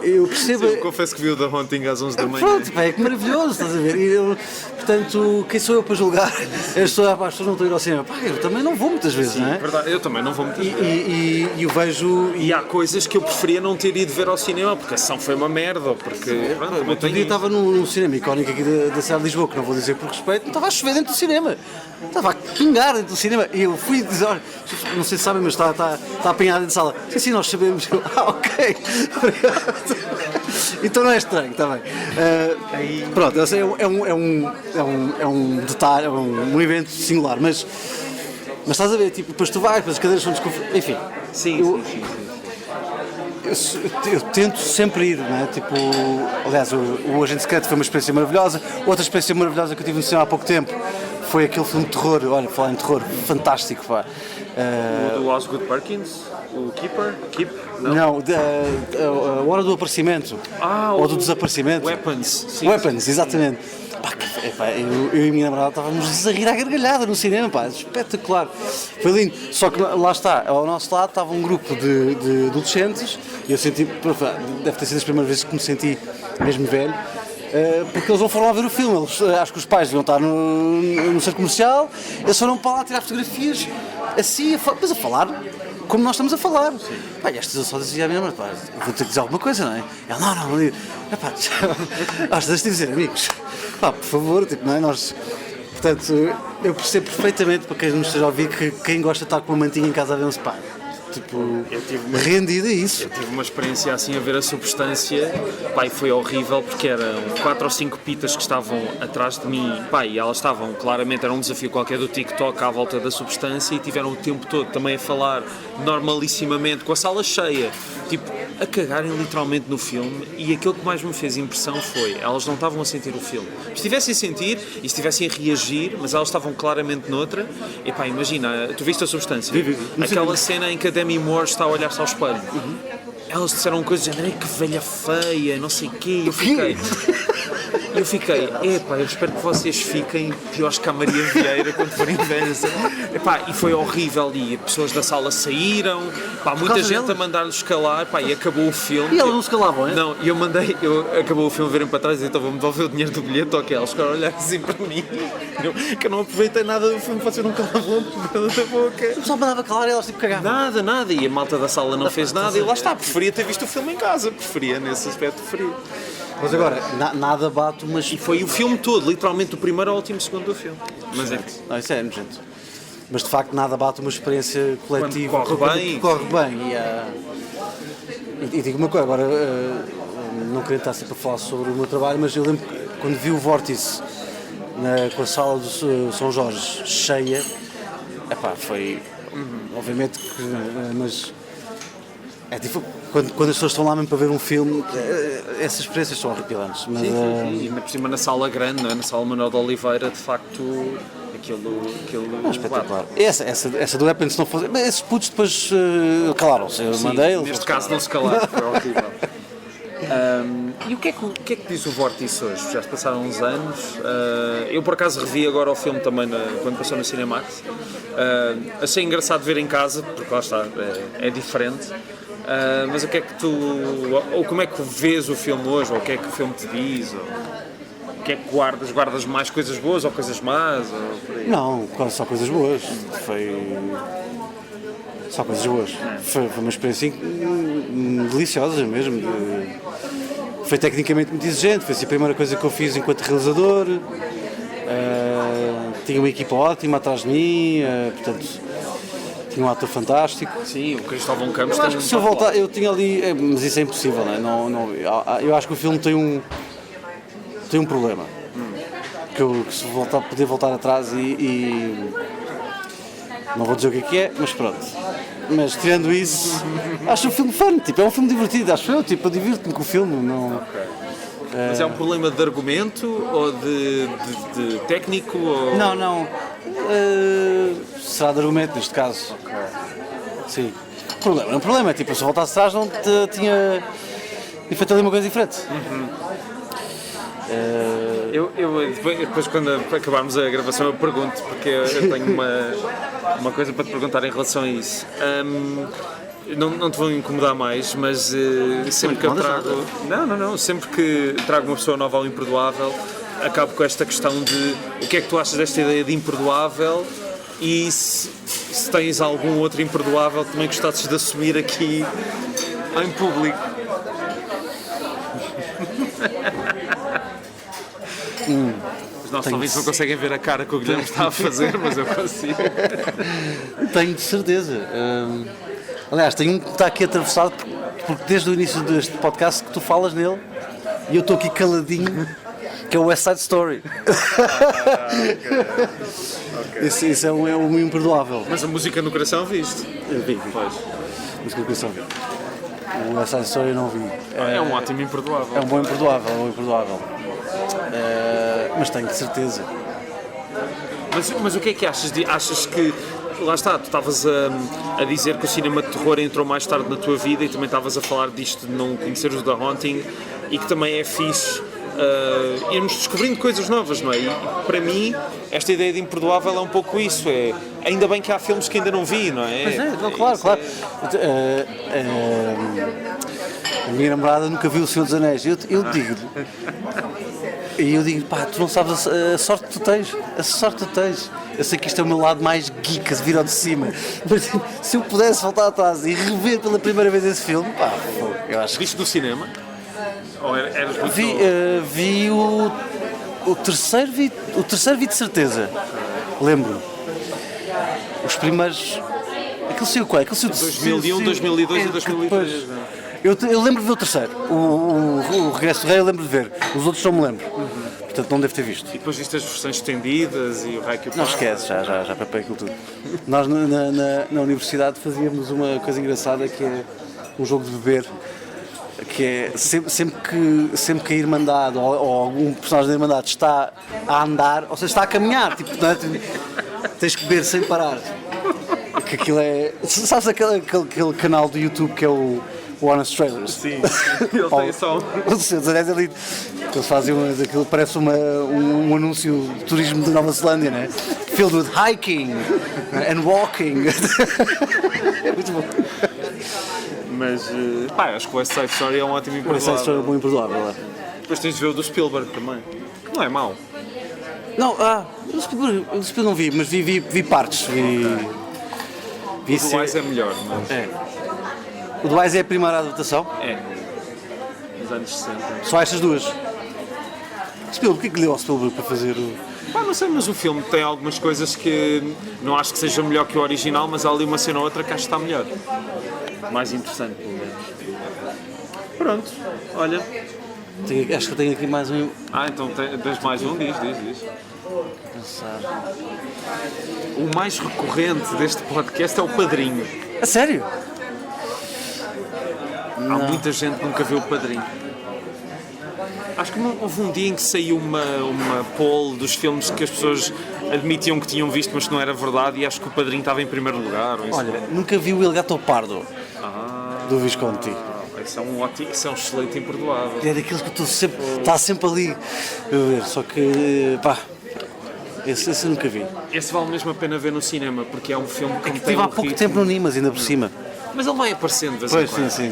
[SPEAKER 3] eu percebo...
[SPEAKER 1] Sim, eu confesso que vi o The Haunting às 11 da manhã.
[SPEAKER 3] Pronto, pá, é que maravilhoso, estás a ver, portanto, quem sou eu para julgar? As pessoas não estão a ir ao cinema, pá, eu também não vou muitas vezes,
[SPEAKER 1] sim,
[SPEAKER 3] não é?
[SPEAKER 1] Verdade, eu também não vou muitas vezes.
[SPEAKER 3] E eu vejo...
[SPEAKER 1] E há coisas que eu preferia não ter ido ver ao cinema, porque a sessão foi uma merda, ou porque...
[SPEAKER 3] Outro dia estava num cinema icónico aqui da cidade de Lisboa, que não vou dizer por respeito, estava a chover dentro do cinema. Estava a pingar dentro do cinema. E eu fui dizer, olha, não sei se sabem, mas está a apanhar dentro da sala. Sim, nós sabemos. Ok, obrigado. Então não é estranho, está bem. Pronto, é um detalhe, é um evento singular, mas estás a ver, tipo, depois tu vais, depois as cadeiras são desconfortáveis, enfim.
[SPEAKER 1] Sim.
[SPEAKER 3] Eu tento sempre ir, não é? Tipo, aliás, o Agente Secreto foi uma experiência maravilhosa. Outra experiência maravilhosa que eu tive no cinema há pouco tempo foi aquele filme de terror, olha, falar em terror, fantástico, pá.
[SPEAKER 1] O do Osgood Perkins? O Keeper?
[SPEAKER 3] Não, a hora do aparecimento. Ou do desaparecimento.
[SPEAKER 1] Weapons. Sim,
[SPEAKER 3] Weapons, exatamente. Pá, eu e a minha namorada estávamos a rir à gargalhada no cinema, pá, espetacular. Foi lindo. Só que lá está, ao nosso lado estava um grupo de adolescentes e eu senti, deve ter sido as primeiras vezes que me senti mesmo velho, porque eles não foram lá ver o filme. Acho que os pais deviam estar no centro comercial, eles foram para lá tirar fotografias, assim, mas a falar como nós estamos a falar. Pá, e estas eu só dizia à minha mãe, vou ter que dizer alguma coisa, não é? Ela, não digo. Acho que dizer, amigos, pá, por favor, tipo, não é? Nós, portanto, eu percebo perfeitamente, para quem nos esteja a ouvir, que quem gosta de estar com uma mantinha em casa a ver um spy. tipo, rendido a isso.
[SPEAKER 1] Tive uma experiência assim a ver a Substância, pá, e foi horrível porque eram 4 ou 5 pitas que estavam atrás de mim, pá, e elas estavam, claramente era um desafio qualquer do TikTok à volta da Substância, e tiveram o tempo todo também a falar normalissimamente, com a sala cheia, tipo, a cagarem literalmente no filme, e aquilo que mais me fez impressão foi, elas não estavam a sentir o filme. Se estivessem a sentir e se estivessem a reagir, mas elas estavam claramente noutra, e pá, imagina, tu viste a Substância?
[SPEAKER 3] Vi.
[SPEAKER 1] Aquela cena em que a Demi Moore está a olhar-se ao espelho. Elas disseram coisas do género, que velha feia, não sei o quê. Eu fiquei, epá, eu espero que vocês fiquem piores que a Maria Vieira quando forem velhas. Epá, e foi horrível, e pessoas da sala saíram, pá, muita gente a mandar-lhes calar, pá, e acabou o filme.
[SPEAKER 3] E elas não se calavam, é?
[SPEAKER 1] Não, e acabou o filme, verem para trás e então vou-me devolver o dinheiro do bilhete, ok, eles ficaram a olhar assim para mim, que eu não aproveitei nada do filme, vocês não calavam da boca.
[SPEAKER 3] O pessoal mandava calar e elas tipo cagavam.
[SPEAKER 1] Nada, e a malta da sala não fez nada, e lá está, preferia ter visto o filme em casa, nesse aspecto, preferia.
[SPEAKER 3] Mas agora, nada bate umas...
[SPEAKER 1] E foi o filme todo, literalmente do primeiro ao último segundo do filme. Mas é
[SPEAKER 3] Não, isso é nojento. Mas de facto nada bate uma experiência coletiva.
[SPEAKER 1] Quando corre bem.
[SPEAKER 3] Corre bem. E digo uma coisa, agora, não queria estar sempre a falar sobre o meu trabalho, mas eu lembro que quando vi o Vórtice com a sala do São Jorge cheia, epá, foi... Obviamente que... Mas... É tipo, quando as pessoas estão lá mesmo para ver um filme, essas experiências são horripilantes. Mas,
[SPEAKER 1] sim. E ainda por cima na sala grande, não é? Na sala Manuel de Oliveira, de facto, aquilo
[SPEAKER 3] é espetacular. Essa do Happens, se não fosse... Mas esses putos depois calaram-se. Eu mandei eles.
[SPEAKER 1] Neste caso não se calaram, foi horrível. E o que é que diz o Vórtice hoje? Já se passaram uns anos. Eu por acaso revi agora o filme também quando passou no Cinemax. Achei engraçado ver em casa, porque lá está, é diferente. Mas o que é que ou como é que vês o filme hoje, ou o que é que o filme te diz, ou o que é que guardas? Guardas mais coisas boas ou coisas más? Ou por aí?
[SPEAKER 3] Não, só coisas boas. Só coisas boas. Foi uma experiência deliciosa mesmo. Foi tecnicamente muito exigente, foi assim a primeira coisa que eu fiz enquanto realizador. Tinha uma equipa ótima atrás de mim, portanto... Tinha um ator fantástico.
[SPEAKER 1] Sim, o Cristóvão Campos.
[SPEAKER 3] Eu acho que se eu voltar, eu tinha ali, mas isso é impossível, não é? Eu acho que o filme tem um problema. Que eu se poder voltar atrás e não vou dizer o que é, mas pronto. Mas tirando isso, acho o filme fun, tipo, é um filme divertido, acho eu, tipo, eu divirto-me com o filme, não.
[SPEAKER 1] Okay. Mas é um problema de argumento ou de técnico? Ou...
[SPEAKER 3] Não. Será de argumento neste caso.
[SPEAKER 1] Okay.
[SPEAKER 3] Sim. O problema é tipo, se eu voltasse atrás não tinha feito ali uma coisa diferente.
[SPEAKER 1] Eu depois quando acabarmos a gravação eu pergunto, porque eu tenho uma coisa para te perguntar em relação a isso. Não te vou incomodar mais, mas sempre que eu trago... Não. Sempre que trago uma pessoa nova ao Imperdoável, acabo com esta questão de o que é que tu achas desta ideia de imperdoável e se tens algum outro imperdoável que também gostasses de assumir aqui em público. Os nossos ouvintes não conseguem ver a cara que o Guilherme está a fazer, mas eu consigo.
[SPEAKER 3] Tenho de certeza. Aliás, tem um que está aqui atravessado porque desde o início deste podcast que tu falas nele e eu estou aqui caladinho, que é o West Side Story. Okay. Isso é um imperdoável.
[SPEAKER 1] Mas a música no coração viste?
[SPEAKER 3] Eu vi. Pois. A música no coração vi. O West Side Story eu não vi.
[SPEAKER 1] É um ótimo imperdoável.
[SPEAKER 3] É um bom imperdoável. Mas tenho de certeza.
[SPEAKER 1] Mas o que é que achas? Achas que... Lá está, tu estavas a dizer que o cinema de terror entrou mais tarde na tua vida e também estavas a falar disto de não conheceres o The Haunting e que também é fixe irmos descobrindo coisas novas, não é? E para mim, esta ideia de imperdoável é um pouco isso, ainda bem que há filmes que ainda não vi, não é?
[SPEAKER 3] Pois é, não, claro. A minha namorada nunca viu O Senhor dos Anéis, eu digo-lhe, e eu digo, pá, tu não sabes a sorte que tu tens, eu sei que isto é o meu lado mais geek, de vir ao de cima, mas se eu pudesse voltar atrás e rever pela primeira vez esse filme, pá, eu acho que...
[SPEAKER 1] Viste no cinema? Ou eras muito...
[SPEAKER 3] Vi o terceiro vi de certeza, lembro. Os primeiros... Aquilo saiu qual? Aquilo saiu
[SPEAKER 1] 2001, 2002 e 2003.
[SPEAKER 3] Eu lembro de ver o terceiro. O Regresso do Rei eu lembro de ver. Os outros não me lembro. Portanto, não devo ter visto.
[SPEAKER 1] E depois viste as versões estendidas e o raio que o
[SPEAKER 3] Não
[SPEAKER 1] parto.
[SPEAKER 3] esquece, já papei aquilo tudo. Nós na universidade fazíamos uma coisa engraçada que é um jogo de beber, que é sempre que a Irmandade ou algum personagem da Irmandade está a andar, ou seja, está a caminhar, tipo, não é? Tens que beber sem parar. Que aquilo é. Sabes aquele canal do YouTube que é o Honest Trailers?
[SPEAKER 1] Sim, ele tem só
[SPEAKER 3] O Senhor dos Anéis ali. Eles fazem aquilo, parece um anúncio de turismo de Nova Zelândia, né? Filled with hiking and walking. É muito bom.
[SPEAKER 1] Mas, pá, acho que o West Side Story é um ótimo
[SPEAKER 3] Essa
[SPEAKER 1] imperdoável.
[SPEAKER 3] história é bom imperdoável. É.
[SPEAKER 1] Depois tens de ver o do Spielberg também, que não é mau.
[SPEAKER 3] Não, o Spielberg não vi, mas vi partes. Vi
[SPEAKER 1] O do Wise é melhor, mas
[SPEAKER 3] É. O do Wise é a primeira adaptação?
[SPEAKER 1] é. Nos anos 60.
[SPEAKER 3] Só estas duas? Spielberg, o que é que deu ao Spielberg para fazer o...
[SPEAKER 1] Pá, não sei, mas o filme tem algumas coisas que não acho que seja melhor que o original, mas há ali uma cena ou outra que acho que está melhor. Mais interessante, pelo menos. Pronto, olha.
[SPEAKER 3] Acho que eu tenho aqui mais um...
[SPEAKER 1] Então tens mais um, diz.
[SPEAKER 3] Pensar.
[SPEAKER 1] O mais recorrente deste podcast é o Padrinho.
[SPEAKER 3] A sério?
[SPEAKER 1] Há muita gente que nunca viu o Padrinho. Acho que houve um dia em que saiu uma poll dos filmes que as pessoas admitiam que tinham visto, mas que não era verdade, e acho que o Padrinho estava em primeiro lugar. Ou isso.
[SPEAKER 3] Olha, nunca vi o El Gato Pardo do Visconti.
[SPEAKER 1] Isso é um ótimo, isso é um excelente imperdoável.
[SPEAKER 3] É daqueles que eu estou sempre... Está sempre ali a ver, só que... pá... Esse eu nunca vi.
[SPEAKER 1] Esse vale mesmo a pena ver no cinema, porque é um filme que tem
[SPEAKER 3] Estive há pouco
[SPEAKER 1] ritmo.
[SPEAKER 3] tempo no Nimas, ainda por cima.
[SPEAKER 1] Mas ele vai aparecendo de vez em
[SPEAKER 3] Pois,
[SPEAKER 1] quando.
[SPEAKER 3] sim.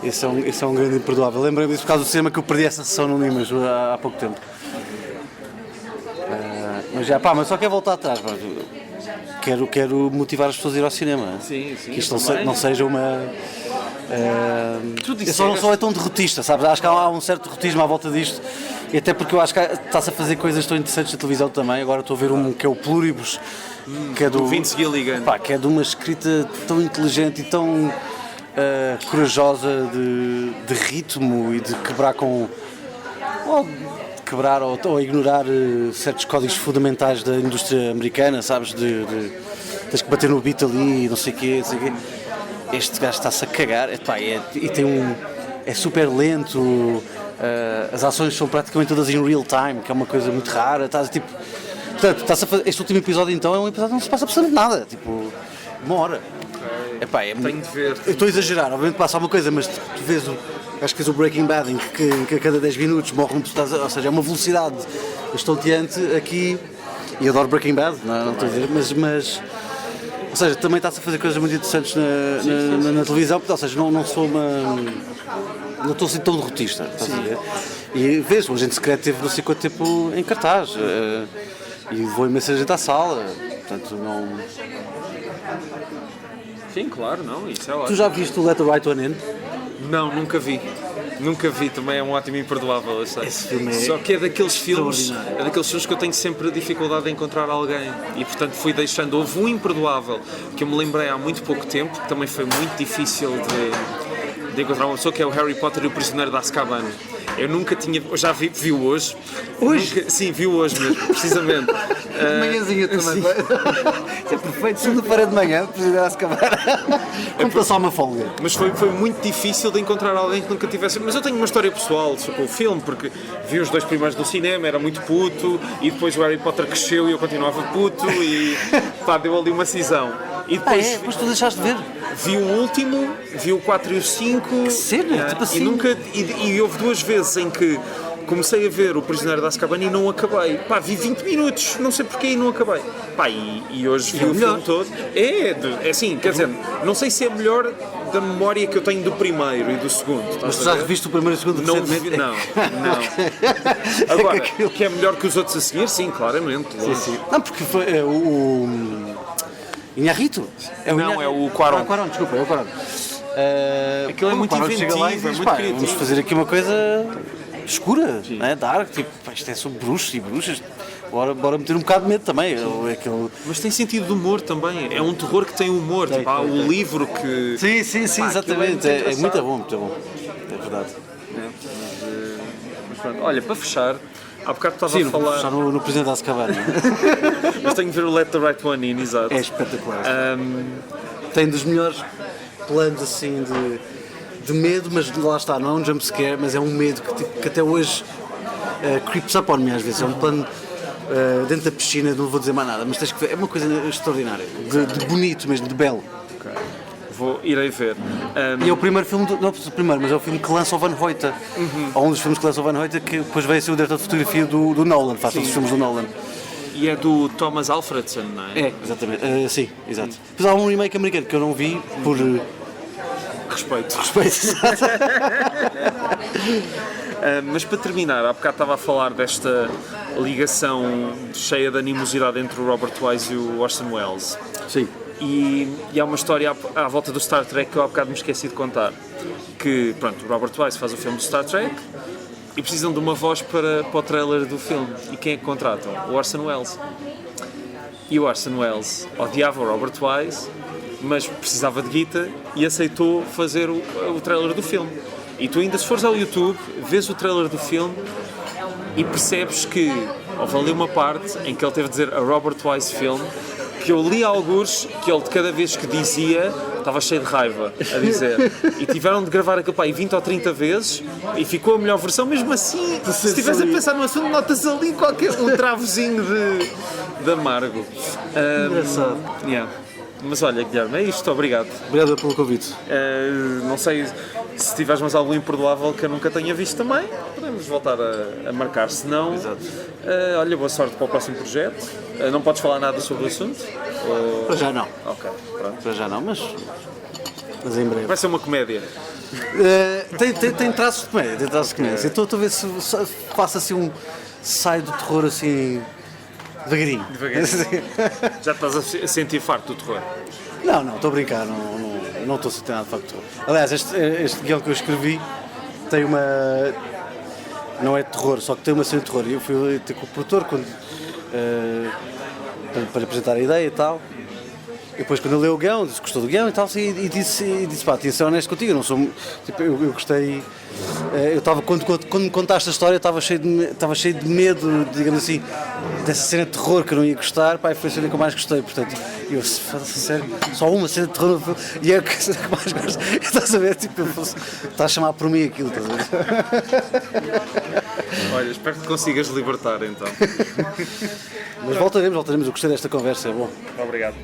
[SPEAKER 3] Esse é um grande imperdoável. Lembro-me disso por causa do cinema que eu perdi essa sessão no Nimas há pouco tempo. Mas só quero voltar atrás. Quero motivar as pessoas a ir ao cinema.
[SPEAKER 1] Sim,
[SPEAKER 3] Que isto
[SPEAKER 1] também.
[SPEAKER 3] não seja uma...
[SPEAKER 1] Tu
[SPEAKER 3] eu
[SPEAKER 1] disseste-
[SPEAKER 3] só não sou tão derrotista, sabes? Acho que há um certo derrotismo à volta disto. E até porque eu acho que está-se a fazer coisas tão interessantes na televisão também. Agora estou a ver um que é o Pluribus, que é
[SPEAKER 1] do Vince Gilligan.
[SPEAKER 3] que é de uma escrita tão inteligente e tão corajosa de ritmo e de quebrar com... ou ignorar certos códigos fundamentais da indústria americana, sabes? Tens que bater no beat ali e não sei o quê. Este gajo está-se a cagar, e tem é super lento, as ações são praticamente todas em real time, que é uma coisa muito rara. Portanto, este último episódio então é um episódio que não se passa absolutamente nada, tipo, uma hora.
[SPEAKER 1] Tenho de ver.
[SPEAKER 3] Eu estou a exagerar, obviamente passa alguma coisa, mas tu vês acho que fez o Breaking Bad em que a cada 10 minutos morre um personagem, ou seja, é uma velocidade estonteante aqui, e adoro Breaking Bad, não estou a dizer, mas ou seja, também está-se a fazer coisas muito interessantes na televisão, ou seja, não sou não estou assim tão derrotista, estás a ver? E vês, o Agente Secreto teve não sei quanto tempo em cartaz, e levou imensa gente à sala, portanto não...
[SPEAKER 1] Sim, claro, não, isso é
[SPEAKER 3] Tu
[SPEAKER 1] ótimo.
[SPEAKER 3] já viste o Let the Right One In?
[SPEAKER 1] Não, nunca vi. Nunca vi, também é um ótimo imperdoável, eu sei.
[SPEAKER 3] Esse filme é
[SPEAKER 1] Só que é daqueles filmes
[SPEAKER 3] extraordinário.
[SPEAKER 1] que eu tenho sempre dificuldade em encontrar alguém. E portanto fui deixando. Houve um imperdoável que eu me lembrei há muito pouco tempo, que também foi muito difícil de encontrar uma pessoa, que é o Harry Potter e o Prisioneiro de Azkaban. Eu nunca tinha. Eu já vi hoje.
[SPEAKER 3] Hoje?
[SPEAKER 1] Sim, vi hoje mesmo, precisamente.
[SPEAKER 3] De manhãzinha também. Isso é perfeito. Segunda-feira de manhã, precisava se acabar. Como passar uma folga.
[SPEAKER 1] Mas foi muito difícil de encontrar alguém que nunca tivesse. Mas eu tenho uma história pessoal sobre o filme, porque vi os dois primeiros no cinema, era muito puto, e depois o Harry Potter cresceu e eu continuava puto, e pá, deu ali uma cisão. E depois
[SPEAKER 3] Depois tu deixaste de ver.
[SPEAKER 1] vi o último, vi o 4 e o 5. Que
[SPEAKER 3] cena, tipo assim.
[SPEAKER 1] E houve duas vezes em que comecei a ver o Prisioneiro de Azkaban e não acabei. Pá, vi 20 minutos, não sei porquê e não acabei. Pá, e hoje vi o filme todo. É assim, quer dizer, não sei se é melhor da memória que eu tenho do primeiro e do segundo.
[SPEAKER 3] Mas tu já reviste o primeiro e o segundo
[SPEAKER 1] Não
[SPEAKER 3] recentemente?
[SPEAKER 1] vi, não. Agora, que é melhor que os outros a seguir, sim, claramente.
[SPEAKER 3] Sim. Não, porque foi o Inharrito?
[SPEAKER 1] Não, é o Quaron.
[SPEAKER 3] Quaron, desculpa, é o Quaron.
[SPEAKER 1] Aquilo é muito
[SPEAKER 3] Quaron chega lá e
[SPEAKER 1] inventivo, é
[SPEAKER 3] diz,
[SPEAKER 1] muito
[SPEAKER 3] pá,
[SPEAKER 1] criativo.
[SPEAKER 3] vamos fazer aqui uma coisa escura, né? Dark, tipo, pá, isto é sobre bruxos e bruxas, bora meter um bocado de medo também. Aquele...
[SPEAKER 1] Mas tem sentido de humor também. É um terror que tem humor. Tipo, há o livro que.
[SPEAKER 3] Sim,
[SPEAKER 1] Pá,
[SPEAKER 3] exatamente.
[SPEAKER 1] aquilo
[SPEAKER 3] É muito bom, muito bom. É verdade.
[SPEAKER 1] Mas pronto, olha, para fechar, há bocado estava
[SPEAKER 3] Sim,
[SPEAKER 1] a falar.
[SPEAKER 3] já no Presidente da Azkaban, não é?
[SPEAKER 1] Mas tenho que ver o Let the Right One In, exato.
[SPEAKER 3] É espetacular. Tem dos melhores planos assim de medo, mas lá está, não é um jumpscare, mas é um medo que até hoje creeps up on me às vezes. É um plano dentro da piscina, não vou dizer mais nada, mas tens que ver, é uma coisa extraordinária, de bonito mesmo, de belo.
[SPEAKER 1] Irei ver.
[SPEAKER 3] E é o primeiro filme, não é o primeiro, mas é o filme que lança o Van Hoyte. Ou um dos filmes que lança o Van Hoyte, que depois veio a ser o diretor de fotografia do Nolan, faz todos os filmes do Nolan.
[SPEAKER 1] E é do Thomas Alfredson, não é?
[SPEAKER 3] É, exatamente. Sim, exato. Depois há um remake americano que eu não vi por
[SPEAKER 1] Respeito.
[SPEAKER 3] respeito.
[SPEAKER 1] Mas para terminar, há bocado estava a falar desta ligação cheia de animosidade entre o Robert Wise e o Orson Welles.
[SPEAKER 3] Sim.
[SPEAKER 1] E há uma história à volta do Star Trek que eu há bocado me esqueci de contar. Que, pronto, o Robert Wise faz o filme do Star Trek e precisam de uma voz para o trailer do filme. E quem é que contratam? O Orson Welles. E o Orson Welles odiava o Robert Wise, mas precisava de guita e aceitou fazer o trailer do filme. E tu ainda, se fores ao YouTube, vês o trailer do filme e percebes que houve ali uma parte em que ele teve de dizer a Robert Wise Film, que eu li algures que ele de cada vez que dizia estava cheio de raiva a dizer. E tiveram de gravar aquilo aí 20 ou 30 vezes e ficou a melhor versão. Mesmo assim, se estiveres a pensar no assunto, notas ali um travozinho de amargo.
[SPEAKER 3] Engraçado.
[SPEAKER 1] Yeah. Mas olha, Guilherme, é isto, obrigado.
[SPEAKER 3] Obrigado pelo convite.
[SPEAKER 1] Não sei se tiveres mais algo imperdoável que eu nunca tenha visto também, podemos voltar a marcar, se não, olha, boa sorte para o próximo projeto. Não podes falar nada sobre o assunto? Ou...
[SPEAKER 3] Para já não.
[SPEAKER 1] Ok, pronto.
[SPEAKER 3] Para já não, mas em breve.
[SPEAKER 1] Vai ser uma comédia.
[SPEAKER 3] Tem traços de comédia, tem traços de comédia. Estou a ver se faço assim um sai do terror assim devagarinho.
[SPEAKER 1] Já estás a sentir farto do terror?
[SPEAKER 3] Não, estou a brincar, não estou a sentir nada de facto. Aliás, este guião que eu escrevi tem uma. Não é de terror, só que tem uma cena de terror. Eu fui ter com o produtor para apresentar a ideia e tal. E depois, quando ele leu o guião, disse que gostou do guião e tal, e disse pá, tinha de ser honesto contigo, eu não sou. Tipo, eu gostei. Eu estava, quando me contaste a história, estava cheio de medo, digamos assim, dessa cena de terror que eu não ia gostar, pá, e foi a cena que eu mais gostei. Portanto, eu, sério, só uma cena de terror no filme, e é a cena que mais gosto. E estás a ver, tipo, está a chamar por mim aquilo, estás a ver?
[SPEAKER 1] Olha, espero que consigas libertar então.
[SPEAKER 3] Mas voltaremos, eu gostei desta conversa, é bom.
[SPEAKER 1] Obrigado.